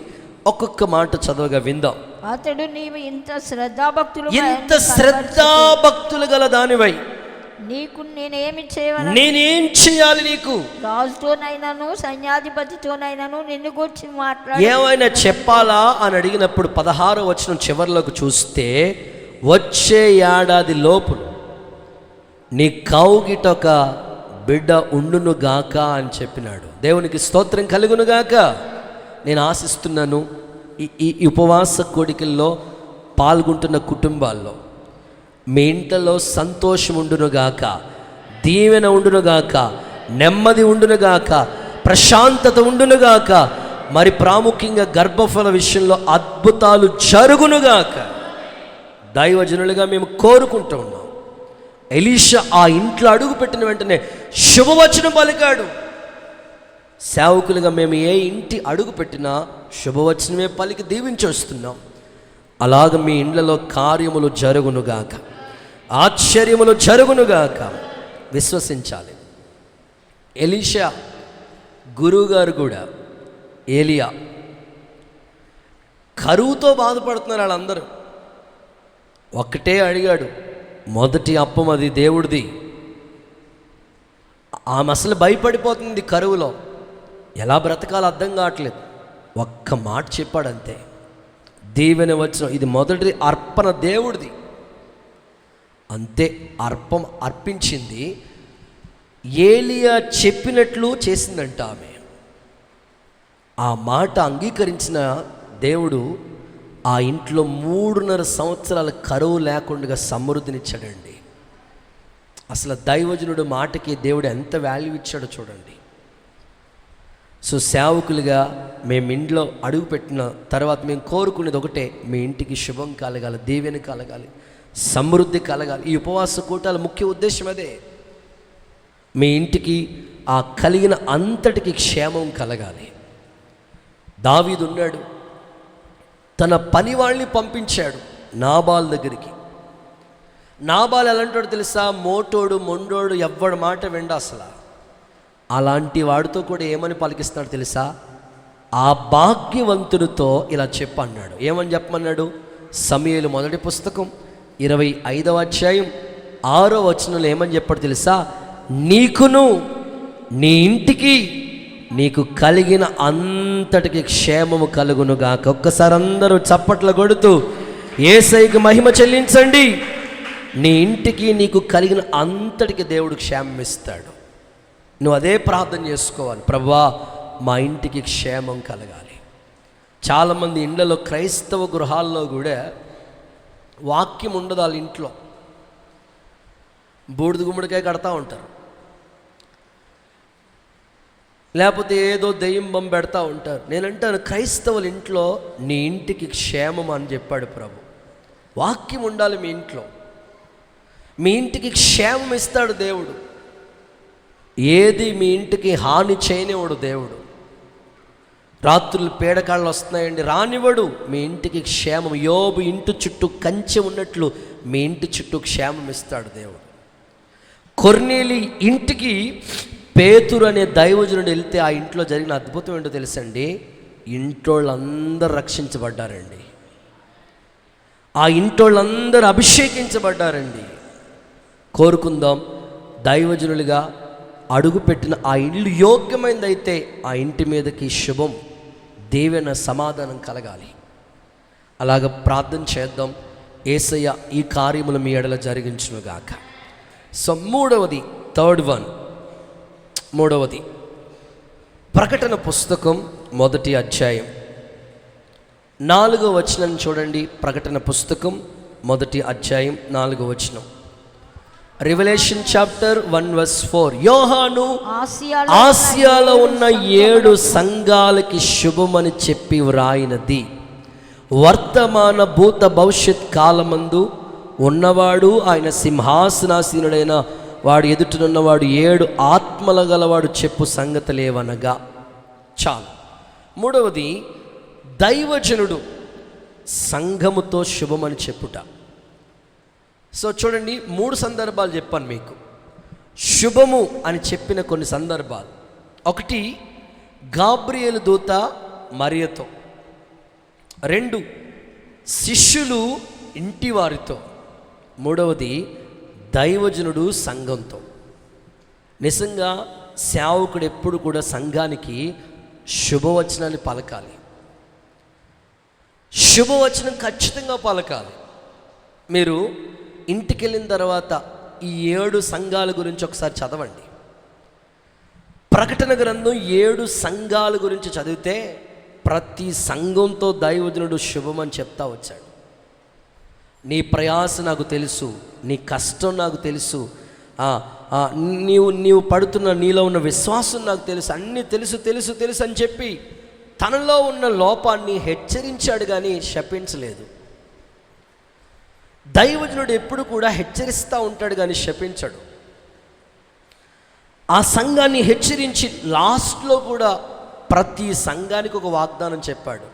ఒక్కొక్క మాట చదవగా విందాం. అతడు నీవు ఇంత శ్రద్ధాభక్తులు గల దానివై నీకు నేనేమి చేయవలను, నేనేం చేయాలి నీకు? రాజుతోనైనాను సైన్యాధిపతితోనైనాను నిన్ను గురించి మాట్లాడి ఏమైనా చెప్పాలా అని అడిగినప్పుడు 16వ వచనం చివరిలోకి చూస్తే, వచ్చే ఏడాది లోపు నీ కౌగిట ఒక బిడ్డ ఉండునుగాక అని చెప్పినాడు. దేవునికి స్తోత్రం కలుగునుగాక. నేను ఆశిస్తున్నాను ఈ ఉపవాస కోడికల్లో పాల్గొంటున్న కుటుంబాల్లో మీ ఇంట్లో సంతోషం ఉండునుగాక, దీవెన ఉండునుగాక, నెమ్మది ఉండునుగాక, ప్రశాంతత ఉండునుగాక, మరి ప్రాముఖ్యంగా గర్భఫల విషయంలో అద్భుతాలు జరుగునుగాక దైవజనులుగా మేము కోరుకుంటూ ఉన్నాం. ఎలీషా ఆ ఇంట్లో అడుగు పెట్టిన వెంటనే శుభవచనం పలికాడు. సేవకులుగా మేము ఏ ఇంటి అడుగు పెట్టినా శుభవచనమే పలికి దీవించి వస్తున్నాం. అలాగ మీ ఇండ్లలో కార్యములు జరుగునుగాక, ఆశ్చర్యములు జరుగునుగాక విశ్వసించాలి. ఎలీషా గురువుగారు కూడా, ఏలియా కరువుతో బాధపడుతున్నారు వాళ్ళందరూ. ఒక్కటే అడిగాడు, మొదటి అప్పం అది దేవుడిది. ఆమె అసలు భయపడిపోతుంది కరువులో, ఎలా బ్రతకాలో అర్థం కావట్లేదు. ఒక్క మాట చెప్పాడంతే, దీవెన వచ్చిన ఇది మొదటి అర్పణ దేవుడిది. అంతే, అర్పించింది. ఏలియా చెప్పినట్లు చేసిందంట ఆమె. ఆ మాట అంగీకరించిన దేవుడు ఆ ఇంట్లో 3.5 సంవత్సరాల కరువు లేకుండా సమృద్ధినిచ్చాడండి. అసలు దైవజనుడు మాటకి దేవుడు ఎంత వాల్యూ ఇచ్చాడో చూడండి. సో సేవకులుగా మేము ఇంట్లో అడుగుపెట్టిన తర్వాత మేము కోరుకునేది ఒకటే, మీ ఇంటికి శుభం కలగాలి, దీవెన కలగాలి, సమృద్ధి కలగాలి. ఈ ఉపవాస కూటాల ముఖ్య ఉద్దేశం అదే. మీ ఇంటికి ఆ కలిగిన అంతటికి క్షేమం కలగాలి. దావీదు ఉన్నాడు, తన పని వాళ్ళని పంపించాడు నాబాల్ దగ్గరికి. నాబాల్ ఎలాంటోడు తెలుసా? మోటోడు, మొండోడు, ఎవ్వడు మాట విండు అసలు. అలాంటి వాడితో కూడా ఏమని పలికిస్తున్నాడు తెలుసా? ఆ భాగ్యవంతునితో ఇలా చెప్పన్నాడు. ఏమని చెప్పమన్నాడు? సమూయేలు మొదటి పుస్తకం 25వ అధ్యాయం 6వ వచనంలో ఏమని చెప్పాడు తెలుసా? నీకును నీ ఇంటికి నీకు కలిగిన అంతటికి క్షేమము కలుగునుగాక. ఒక్కసారి అందరూ చప్పట్లు కొడుతూ యేసయ్యకు మహిమ చెల్లించండి. నీ ఇంటికి నీకు కలిగిన అంతటికి దేవుడు క్షేమం ఇస్తాడు. నువ్వు అదే ప్రార్థన చేసుకోవాలి, ప్రభువా మా ఇంటికి క్షేమం కలగాలి. చాలామంది ఇండ్లలో, క్రైస్తవ గృహాల్లో కూడా వాక్యం ఉండదు. వాళ్ళ ఇంట్లో బూడిద గుమ్మడికాయ కడతా ఉంటారు, లేకపోతే ఏదో దెయ్యం బొమ్మ పెడతా ఉంటారు. నేనంటాను, క్రైస్తవుల ఇంట్లో నీ ఇంటికి క్షేమం అని చెప్పాడు ప్రభు. వాక్యం ఉండాలి మీ ఇంట్లో, మీ ఇంటికి క్షేమం ఇస్తాడు దేవుడు. ఏది మీ ఇంటికి హాని చేయనివాడు దేవుడు. రాత్రులు పీడకాళ్ళు వస్తున్నాయండి, రానివ్వడు. మీ ఇంటికి క్షేమం, యోబు ఇంటి చుట్టూ కంచె ఉన్నట్లు మీ ఇంటి చుట్టూ క్షేమం ఇస్తాడు దేవుడు. కొర్నేలి ఇంటికి పేతురు అనే దైవజనుడు వెళ్తే ఆ ఇంట్లో జరిగిన అద్భుతం ఏంటో తెలుసండి. ఇంటోళ్ళందరూ రక్షించబడ్డారండి. ఆ ఇంటోళ్ళందరూ అభిషేకించబడ్డారండి. కోరుకుందాం, దైవజనులుగా అడుగుపెట్టిన ఆ ఇల్లు యోగ్యమైనదైతే ఆ ఇంటి మీదకి శుభం, దీవెన, సమాధానం కలగాలి. అలాగ ప్రార్థన చేద్దాం. యేసయ్య ఈ కార్యములు మీ ఎడల జరిగించునుగాక. సో మూడవది ప్రకటన పుస్తకం 1వ అధ్యాయం 4వ వచనం చూడండి. ప్రకటన పుస్తకం 1వ అధ్యాయం 4వ వచనం. Revolution chapter 1:4. యోహాను ఆసియాలో ఉన్న 7 సంఘాలకి శుభమని చెప్పి వ్రాయినది, వర్తమాన భూత భవిష్యత్ కాలమందు ఉన్నవాడు, ఆయన సింహాసనాసీనుడైన వాడు ఎదుటనున్నవాడు, 7 ఆత్మల గలవాడు చెప్పు సంగతులేవనగా. చాలు. మూడవది, దైవజనుడు సంఘముతో శుభమని చెప్పుట. సో చూడండి, 3 సందర్భాలు చెప్పాను మీకు, శుభము అని చెప్పిన కొన్ని సందర్భాలు. 1, గాబ్రియేలు దూత మరియతో. 2, శిష్యులు ఇంటి వారితో. 3వది, దైవజనుడు సంఘంతో. నిజంగా సేవకుడు ఎప్పుడు కూడా సంఘానికి శుభవచనాన్ని పలకాలి. శుభవచనం ఖచ్చితంగా పలకాలి. మీరు ఇంటికి వెళ్ళిన తర్వాత ఈ 7 సంఘాల గురించి ఒకసారి చదవండి. ప్రకటన గ్రంథం 7 సంఘాల గురించి చదివితే ప్రతి సంఘంతో దైవజనుడు శుభమని చెప్తా వచ్చాడు. నీ ప్రయాస నాకు తెలుసు, నీ కష్టం నాకు తెలుసు, నీవు పడుతున్న నీలో ఉన్న విశ్వాసం నాకు తెలుసు, అన్నీ తెలుసు తెలుసు తెలుసు అని చెప్పి తనలో ఉన్న లోపాన్ని హెచ్చరించాడు, కానీ శపించలేదు. దైవజనుడు ఎప్పుడు కూడా హెచ్చరిస్తూ ఉంటాడు కానీ శపించడు. ఆ సంఘాన్ని హెచ్చరించి లాస్ట్లో కూడా ప్రతి సంఘానికి ఒక వాగ్దానం చెప్పాడు.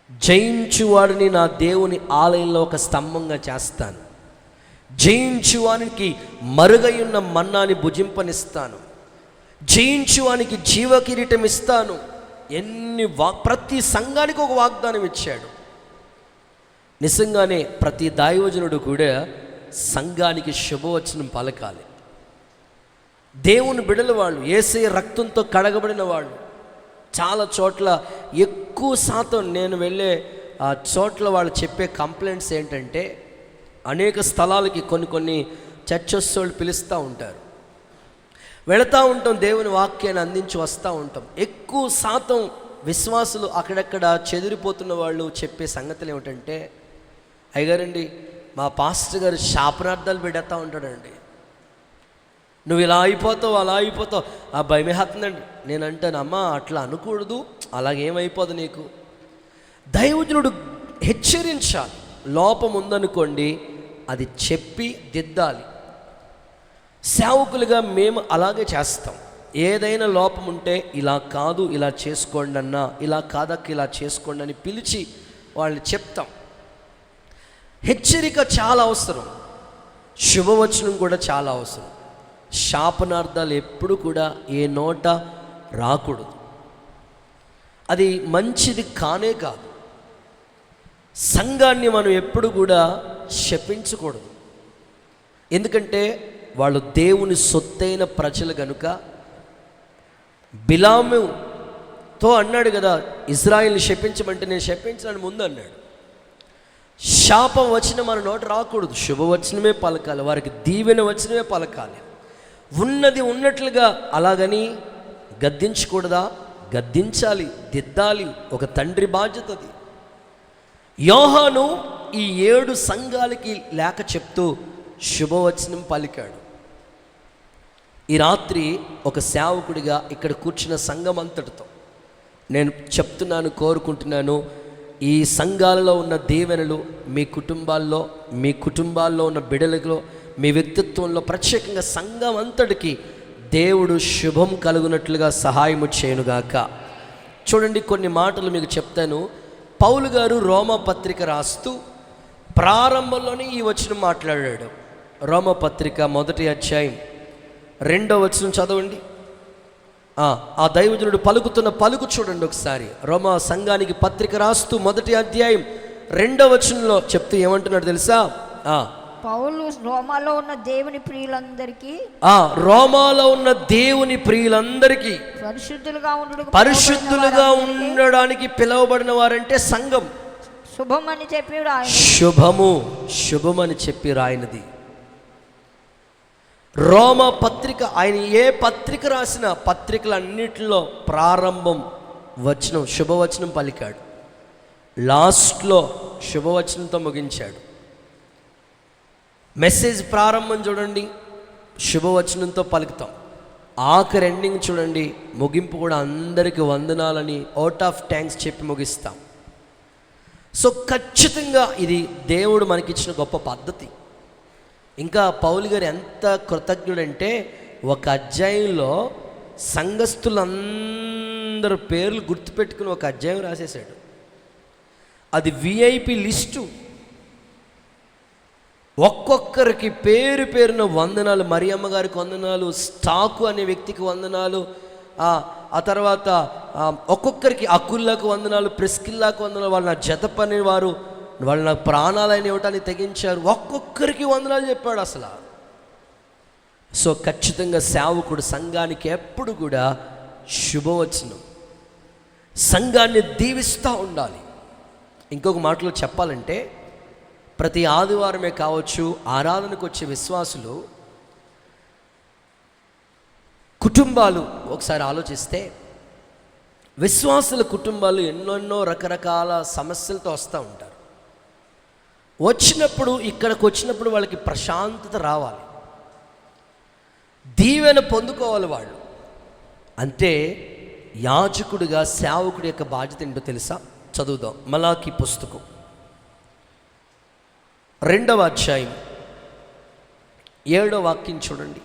జయించువాడిని నా దేవుని ఆలయంలో ఒక స్తంభంగా చేస్తాను, జయించువానికి మరుగై ఉన్న మన్నాని భుజింపనిస్తాను, జయించువానికి జీవ కిరీటం ఇస్తాను. ప్రతి సంఘానికి ఒక వాగ్దానం ఇచ్చాడు. నిజంగానే ప్రతి దైవజనుడు కూడా సంఘానికి శుభవచనం పలకాలి. దేవుని బిడల వాళ్ళు, యేసయ్య రక్తంతో కడగబడిన వాళ్ళు. చాలా చోట్ల ఎక్కువ శాతం నేను వెళ్ళే ఆ చోట్ల వాళ్ళు చెప్పే కంప్లైంట్స్ ఏంటంటే, అనేక స్థలాలకి కొన్ని చర్చెస్ వాళ్ళు పిలుస్తూ ఉంటారు, వెళుతూ ఉంటాం, దేవుని వాక్యాన్ని అందించి వస్తూ ఉంటాం. ఎక్కువ శాతం విశ్వాసులు అక్కడక్కడ చెదిరిపోతున్న వాళ్ళు చెప్పే సంగతులు ఏమిటంటే, అయ్యగారండి మా పాస్టర్ గారు శాపనార్థాలు పెడతా ఉంటాడండి, నువ్వు ఇలా అయిపోతావు అలా అయిపోతావు, ఆ భయమే హత్తుందండి. నేను అంటానమ్మా అట్లా అనకూడదు, అలాగేమైపోదు నీకు. దైవజనుడు హెచ్చరించాలి. లోపం ఉందనుకోండి అది చెప్పి దిద్దాలి. సేవకులుగా మేము అలాగే చేస్తాం. ఏదైనా లోపం ఉంటే ఇలా కాదు ఇలా చేసుకోండి అన్నా, ఇలా కాదక్క ఇలా చేసుకోండి అని పిలిచి వాళ్ళని చెప్తాం. హెచ్చరిక చాలా అవసరం, శుభవచనం కూడా చాలా అవసరం. శాపనార్థాలు ఎప్పుడు కూడా ఏ నోట రాకూడదు, అది మంచిది కానే కాదు. సంఘాన్ని మనం ఎప్పుడు కూడా శపించకూడదు, ఎందుకంటే వాళ్ళు దేవుని సొత్తైన ప్రజలు కనుక. బిలాముతో అన్నాడు కదా, ఇజ్రాయిల్ని శపించమంటే నేను శపించడానికి ముందు అన్నాడు. శాపం వచ్చిన మన నోట రాకూడదు, శుభవచనమే పలకాలి, వారికి దీవెన వచనమే పలకాలి. ఉన్నది ఉన్నట్లుగా అలాగని గద్దించకూడదా, గద్దించాలి, దిద్దాలి, ఒక తండ్రి బాధ్యత అది. యోహాను ఈ 7 సంఘాలకి లేఖ చెప్తూ శుభవచనం పలికాడు. ఈ రాత్రి ఒక సేవకుడిగా ఇక్కడ కూర్చున్న సంఘం అంతటితో నేను చెప్తున్నాను, కోరుకుంటున్నాను, ఈ సంఘాలలో ఉన్న దీవెనలు మీ కుటుంబాల్లో ఉన్న బిడలలో, మీ వ్యక్తిత్వంలో, ప్రత్యేకంగా సంఘం అంతటికి దేవుడు శుభం కలుగునట్లుగా సహాయము చేయనుగాక. చూడండి, కొన్ని మాటలు మీకు చెప్తాను. పౌలు గారు రోమా పత్రిక రాస్తూ ప్రారంభంలోనే ఈ వచనం మాట్లాడాడు. రోమపత్రిక 1వ అధ్యాయం 2వ వచనం చదవండి. ఆ దైవజనుడు పలుకుతున్న పలుకు చూడండి ఒకసారి. రోమా సంఘానికి పత్రిక రాస్తూ 1వ అధ్యాయం 2వ వచనంలో చెప్తూ ఏమంటున్నాడు తెలుసా? పౌలు రోమాలో ఉన్న దేవుని ప్రియులందరికీ, రోమాలో ఉన్న దేవుని ప్రియులందరికీ పరిశుద్ధులుగా ఉండడానికి పిలువబడిన వారంటే సంఘం. శుభమని చెప్పి శుభమని చెప్పి రాయినది. రోమ పత్రిక, ఆయన ఏ పత్రిక రాసిన పత్రికలన్నిటిలో ప్రారంభం వచనం శుభవచనం పలికాడు, లాస్ట్లో శుభవచనంతో ముగించాడు. మెసేజ్ ప్రారంభం చూడండి, శుభవచనంతో పలుకుతాం. ఆఖరి ఎండింగ్ చూడండి, ముగింపు కూడా అందరికీ వందనాలని అవుట్ ఆఫ్ థ్యాంక్స్ చెప్పి ముగిస్తాం. సో ఖచ్చితంగా ఇది దేవుడు మనకిచ్చిన గొప్ప పద్ధతి. ఇంకా పౌలు గారు ఎంత కృతజ్ఞుడంటే, ఒక అధ్యాయంలో సంఘస్థులందరి పేర్లు గుర్తుపెట్టుకుని ఒక అధ్యాయం రాసేశాడు. అది విఐపి లిస్టు. ఒక్కొక్కరికి పేరు పేరున వందనాలు. మరియమ్మ గారికి వందనాలు, స్టాకు అనే వ్యక్తికి వందనాలు, ఆ తర్వాత ఒక్కొక్కరికి అకుల్లకు వందనాలు, ప్రిస్కిల్లాకు వందనాలు. వాళ్ళు నా జత పని వారు, వాళ్ళు నాకు ప్రాణాలైన ఇవ్వటానికి తెగించారు. ఒక్కొక్కరికి వందనాలు చెప్పాడు అసలు. సో ఖచ్చితంగా సేవకుడు సంఘానికి ఎప్పుడు కూడా శుభవచనం, సంఘాన్ని దీవిస్తూ ఉండాలి. ఇంకొక మాటలో చెప్పాలంటే, ప్రతి ఆదివారమే కావచ్చు ఆరాధనకు వచ్చే విశ్వాసులు కుటుంబాలు ఒకసారి ఆలోచిస్తే, విశ్వాసుల కుటుంబాలు ఎన్నెన్నో రకరకాల సమస్యలతో వస్తూ ఉంటారు. ఇక్కడికి వచ్చినప్పుడు వాళ్ళకి ప్రశాంతత రావాలి, దీవెన పొందుకోవాలి వాళ్ళు. అంటే యాజకుడిగా సేవకుడి యొక్క బాధ్యత ఏంటో తెలుసా? చదువుదాం. మలాకీ పుస్తకం 2వ అధ్యాయం 7వ వాక్యం చూడండి.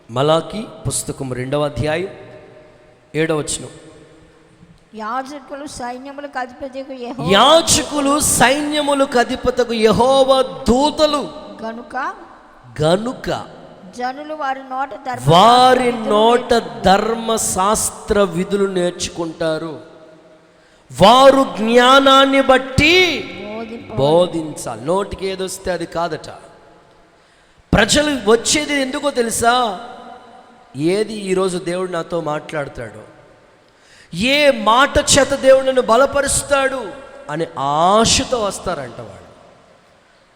మలాకీ పుస్తకం 2వ అధ్యాయం 7వ వచనం. యాజకులు సైన్యములకు అధిపతియగు యెహోవా దూతలు గనుక జనులు వారి నోట ధర్మశాస్త్ర విధులు నేర్చుకుంటారు. వారు జ్ఞానాన్ని బట్టి బోధించాలి. నోటికి ఏదొస్తే అది కాదట. ప్రజలు వచ్చేది ఎందుకో తెలుసా? ఏది ఈరోజు దేవుడు నాతో మాట్లాడతాడు, ఏ మాట చేత దేవుడు నన్ను బలపరుస్తాడు అనే ఆశతో వస్తారంట. వాళ్ళు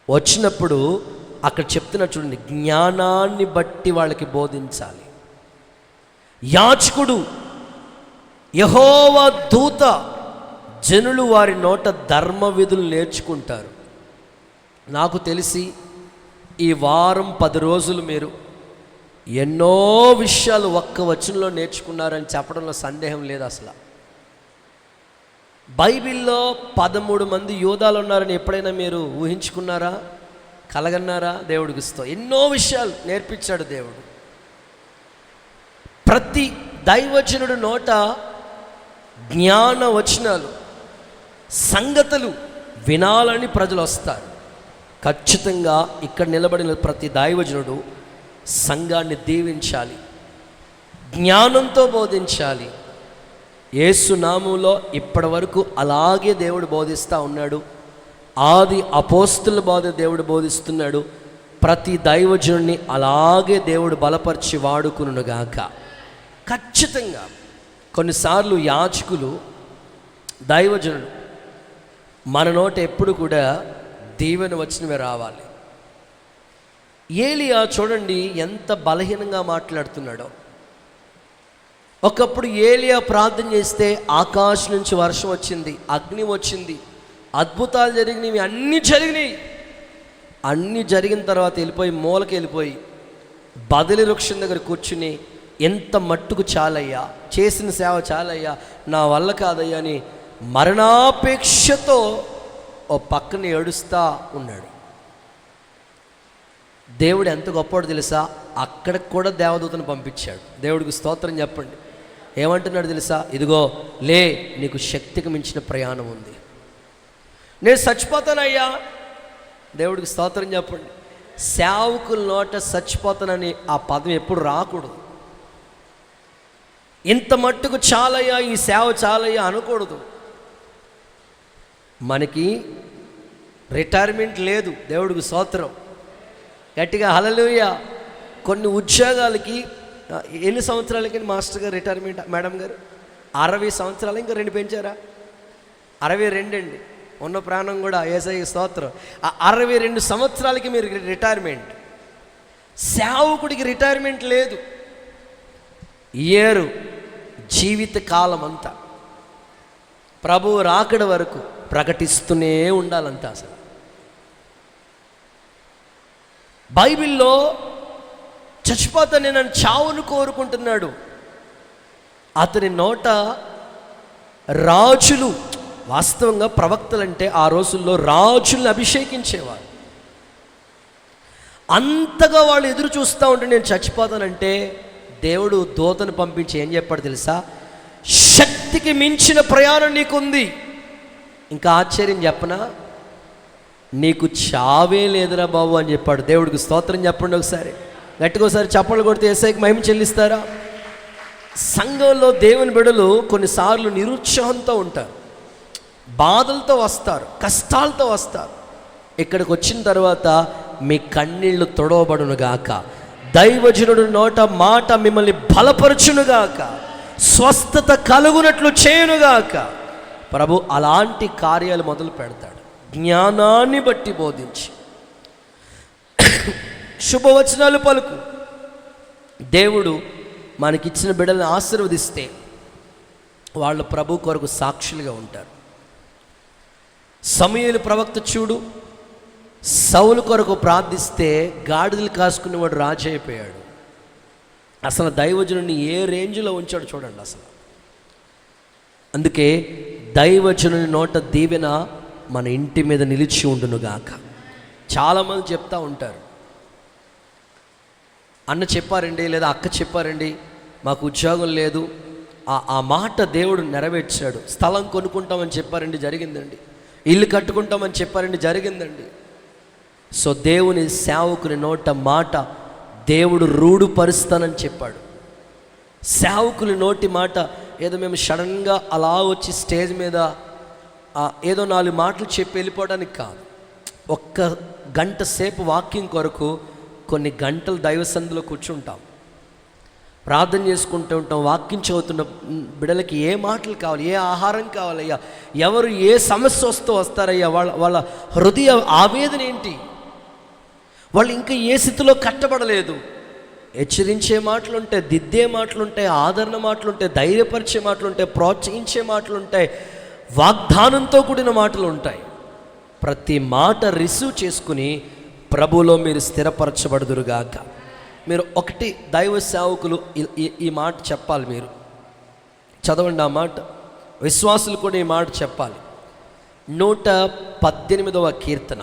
వచ్చినప్పుడు అక్కడ చెప్తున్నా చూడండి, జ్ఞానాన్ని బట్టి వాళ్ళకి బోధించాలి. యాజకుడు యెహోవా దూత, జనులు వారి నోట ధర్మ విధులు నేర్చుకుంటారు. నాకు తెలిసి ఈ వారం 10 రోజులు మీరు ఎన్నో విషయాలు ఒక్క వచనంలో నేర్చుకున్నారని చెప్పడంలో సందేహం లేదు అసలు. బైబిల్లో 13 మంది యోధాలు ఉన్నారని ఎప్పుడైనా మీరు ఊహించుకున్నారా? కలగన్నారా? దేవుడికి ఎన్నో విషయాలు నేర్పించాడు దేవుడు. ప్రతి దైవజనుడు నోట జ్ఞాన వచనాలు, సంగతులు వినాలని ప్రజలు వస్తారు. ఖచ్చితంగా ఇక్కడ నిలబడిన ప్రతి దైవజనుడు సంఘాన్ని దీవించాలి, జ్ఞానంతో బోధించాలి. యేసు నామములో ఇప్పటి వరకు అలాగే దేవుడు బోధిస్తూ ఉన్నాడు. ఆది అపోస్తుల బోధ దేవుడు బోధిస్తున్నాడు. ప్రతి దైవజనుడిని అలాగే దేవుడు బలపరిచి వాడుకునుగాక. ఖచ్చితంగా కొన్నిసార్లు యాజకులు, దైవజనుడు మన నోట ఎప్పుడు కూడా దీవెన వచ్చినవే రావాలి. ఏలియా చూడండి ఎంత బలహీనంగా మాట్లాడుతున్నాడో. ఒకప్పుడు ఏలియా ప్రార్థన చేస్తే ఆకాశం నుంచి వర్షం వచ్చింది, అగ్ని వచ్చింది, అద్భుతాలు జరిగినవి, అన్నీ జరిగినాయి. అన్నీ జరిగిన తర్వాత మూలకి వెళ్ళిపోయి బదలి వృక్షం దగ్గర కూర్చుని, ఎంత మట్టుకు చాలయ్యా, చేసిన సేవ చాలయ్యా, నా వల్ల కాదయ్యా అని మరణాపేక్షతో ఓ పక్కన ఏడుస్తూ ఉన్నాడు. దేవుడు ఎంత గొప్పవాడు తెలుసా? అక్కడికి కూడా దేవదూతను పంపించాడు. దేవుడికి స్తోత్రం చెప్పండి. ఏమంటున్నాడు తెలుసా? ఇదిగో లే, నీకు శక్తికి మించిన ప్రయాణం ఉంది. నేను చచ్చిపోతానయ్యా. దేవుడికి స్తోత్రం చెప్పండి. సేవకుల నోట చచ్చిపోతానని ఆ పదం ఎప్పుడు రాకూడదు. ఇంత మట్టుకు చాలయ్యా, ఈ సేవ చాలయ్యా అనకూడదు. మనకి రిటైర్మెంట్ లేదు, దేవుడికి స్తోత్రం. గట్టిగా హల్లెలూయా. కొన్ని ఉద్యోగాలకి ఎన్ని సంవత్సరాలకి మాస్టర్ గారు రిటైర్మెంట్? మేడం గారు 60 సంవత్సరాలు, ఇంకా 2 పెంచారా? 62 అండి. ఉన్న ప్రాణం కూడా యేసయ్య స్తోత్రం. ఆ 62 సంవత్సరాలకి మీరు రిటైర్మెంట్. సేవకుడికి రిటైర్మెంట్ లేదు. ఇయరు జీవిత కాలం అంతా ప్రభువు రాకడ వరకు ప్రకటిస్తూనే ఉండాలంట. అసలు బైబిల్లో చచ్చిపోతాను నేను చావును కోరుకుంటున్నాడు. అతని నోట రాజులు, వాస్తవంగా ప్రవక్తలంటే ఆ రోజుల్లో రాజుల్ని అభిషేకించేవారు. అంతగా వాళ్ళు ఎదురు చూస్తూ ఉంటే నేను చచ్చిపోతానంటే దేవుడు దూతను పంపించి ఏం చెప్పాడు తెలుసా? శక్తికి మించిన ప్రయాణం నీకుంది. ఇంకా ఆశ్చర్యం చెప్పనా, నీకు చావే లేదురా బాబు అని చెప్పాడు. దేవుడికి స్తోత్రం చెప్పండి ఒకసారి గట్టిగా. ఒకసారి చప్పట్లు కొడితే యేసయ్యకి మహిమ చెల్లిస్తారా? సంఘంలో దేవుని బిడ్డలు కొన్నిసార్లు నిరుత్సాహంతో ఉంటారు, బాధలతో వస్తారు, కష్టాలతో వస్తారు. ఇక్కడికి వచ్చిన తర్వాత మీ కన్నీళ్లు తొడవబడునుగాక, దైవజనుడు నోట మాట మిమ్మల్ని బలపరచునుగాక, స్వస్థత కలుగునట్లు చేయునుగాక. ప్రభు అలాంటి కార్యాలు మొదలు పెడతాడు, జ్ఞానాన్ని బట్టి బోధించి శుభవచనాలు పలుకు. దేవుడు మనకిచ్చిన బిడ్డలను ఆశీర్వదిస్తే వాళ్ళు ప్రభు కొరకు సాక్షులుగా ఉంటారు. సమూయేలు ప్రవక్త చూడు, సౌలు కొరకు ప్రార్థిస్తే గాడిదలు కాసుకునేవాడు రాజు అయిపోయాడు. అసలు దైవజనుడిని ఏ రేంజ్లో ఉంచాడు చూడండి అసలు. అందుకే దైవజనుని నోట దీవెన మన ఇంటి మీద నిలిచి ఉండునుగాక. చాలామంది చెప్తా ఉంటారు, అన్న చెప్పారండి లేదా అక్క చెప్పారండి మాకు ఉద్యోగం లేదు. ఆ మాట దేవుడు నెరవేర్చాడు. స్థలం కొనుక్కుంటామని చెప్పారండి, జరిగిందండి. ఇల్లు కట్టుకుంటామని చెప్పారండి, జరిగిందండి. సో దేవుని సేవకుని నోట మాట దేవుడు రూఢుపరుస్తానని చెప్పాడు. సేవకుని నోటి మాట ఏదో మేము సడన్గా అలా వచ్చి స్టేజ్ మీద ఏదో 4 మాటలు చెప్పి వెళ్ళిపోవడానికి కాదు. 1 గంట సేపు వాక్యం కొరకు కొన్ని గంటలు దైవ సన్నిధిలో కూర్చుంటాం, ప్రార్థన చేసుకుంటూ ఉంటాం. వాక్యం చదువుతున్న బిడ్డలకి ఏ మాటలు కావాలి, ఏ ఆహారం కావాలయ్యా, ఎవరు ఏ సమస్య వస్తారయ్యా, వాళ్ళ హృదయ ఆవేదన ఏంటి, వాళ్ళు ఇంకా ఏ స్థితిలో కట్టబడలేదు. హెచ్చరించే మాటలుంటాయి, దిద్దే మాటలుంటాయి, ఆదరణ మాటలుంటాయి, ధైర్యపరిచే మాటలుంటాయి, ప్రోత్సహించే మాటలుంటాయి, వాగ్దానంతో కూడిన మాటలు ఉంటాయి. ప్రతి మాట రిసీవ్ చేసుకుని ప్రభులో మీరు స్థిరపరచబడుదురుగాక. మీరు ఒకటి దైవ సేవకులు ఈ మాట చెప్పాలి, మీరు చదవండి ఆ మాట. విశ్వాసులు కూడా ఈ మాట చెప్పాలి. 118వ కీర్తన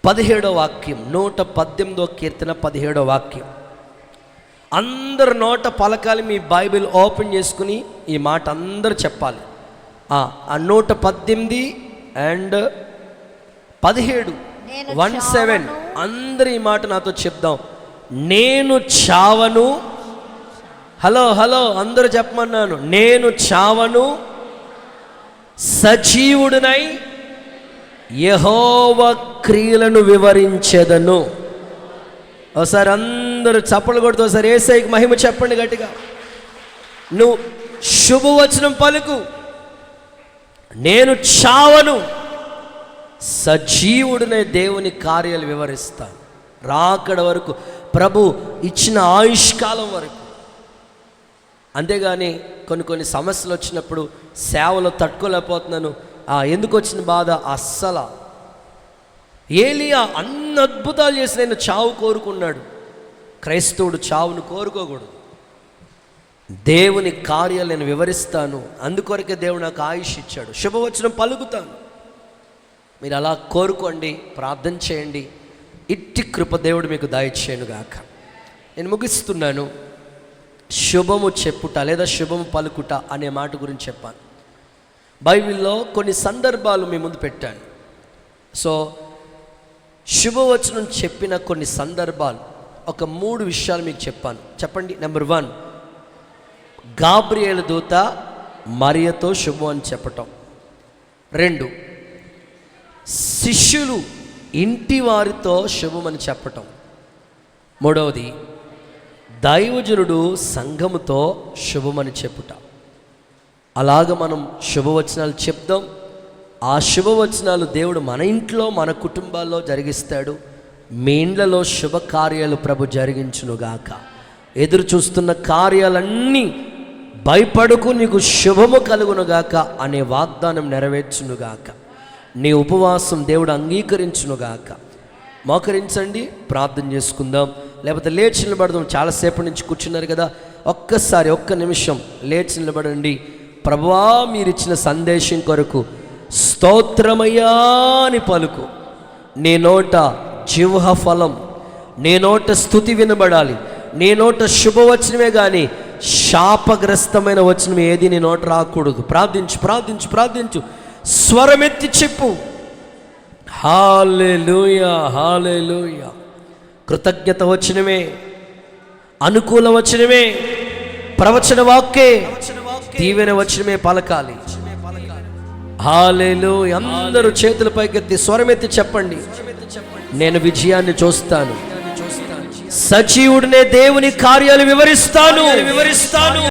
17వ వాక్యం. 118వ కీర్తన 17వ వాక్యం. అందరు నోట పలకాలి. మీ బైబిల్ ఓపెన్ చేసుకుని ఈ మాట అందరూ చెప్పాలి. 118 అండ్ 17 17 అందరు ఈ మాట నాతో చెప్దాం. నేను చావను. హలో అందరూ చెప్పమన్నాను. నేను చావను, సజీవుడినై యెహోవా క్రియలను వివరించెదను. ఒకసారి అందరూ చప్పలు కొడుతూ ఒకసారి యేసయ్యకి మహిమ చెప్పండి గట్టిగా. నువ్వు శుభవచనం పలుకు. నేను చావను, సజీవుడినే దేవుని కార్యాలు వివరిస్తాను. రాకడ వరకు, ప్రభు ఇచ్చిన ఆయుష్కాలం వరకు. అంతేగాని కొన్ని సమస్యలు వచ్చినప్పుడు సేవలో తట్టుకోలేకపోతున్నాను, ఎందుకు వచ్చిన బాధ, అస్సల. ఏలియా అన్ని అద్భుతాలు చేసి నేను చావు కోరుకున్నాడు. క్రైస్తవుడు చావును కోరుకోకూడదు. దేవుని కార్యాలు నేను వివరిస్తాను, అందుకొరకే దేవుడు నాకు ఆయుష్ ఇచ్చాడు, శుభవచనం పలుకుతాను. మీరు అలా కోరుకోండి, ప్రార్థన చేయండి. ఇట్టి కృప దేవుడు మీకు దయచేయునుగాక. నేను ముగిస్తున్నాను. శుభము చెప్పుట లేదా శుభము పలుకుట అనే మాట గురించి చెప్పాను. బైబిల్లో కొన్ని సందర్భాలు మీ ముందు పెట్టాను. సో శుభవచనం చెప్పిన కొన్ని సందర్భాలు, ఒక 3 విషయాలు మీకు చెప్పాను. చెప్పండి. నెంబర్ 1, గాబ్రియేలు దూత మరియతో శుభం అని చెప్పటం. 2, శిష్యులు ఇంటి వారితో శుభమని చెప్పటం. 3వది, దైవజనుడు సంఘముతో శుభమని చెప్పుట. అలాగ మనం శుభవచనాలు చెప్దాం. ఆ శుభవచనాలు దేవుడు మన ఇంట్లో, మన కుటుంబాల్లో జరిగిస్తాడు. మీ ఇండ్లలో శుభకార్యాలు ప్రభు జరిగించునుగాక. ఎదురు చూస్తున్న కార్యాలన్నీ భయపడుకు నీకు శుభము కలుగునుగాక అనే వాగ్దానం నెరవేర్చునుగాక. నీ ఉపవాసం దేవుడు అంగీకరించునుగాక. మోకరించండి, ప్రార్థన చేసుకుందాం. లేకపోతే లేచి నిలబడదాం. చాలాసేపటి నుంచి కూర్చున్నారు కదా, ఒక్కసారి 1 నిమిషం లేచి నిలబడండి. ప్రభువా, మీరిచ్చిన సందేశం కొరకు స్తోత్రమయ్యా అని పలుకు. నీ నోట జిహ్వ ఫలం, నీ నోట స్తుతి వినబడాలి. నీ నోట శుభవచనమే కానీ శాపగ్రస్తమైన వచనం ఏది నీ నోట రాకూడదు. ప్రార్థించు, ప్రార్థించు, ప్రార్థించు. స్వరమెత్తి చెప్పు. హల్లెలూయా, హల్లెలూయా. కృతజ్ఞత వచనమే, అనుకూల వచనమే, ప్రవచన వాక్కే, దీవెన వచనమే పలకాలి. హల్లెలూయా. అందరూ చేతుల పైకెత్తి స్వరమెత్తి చెప్పండి. నేను విజయాన్ని చూస్తాను, సజీవుడినే దేవుని కార్యాలు వివరిస్తాను.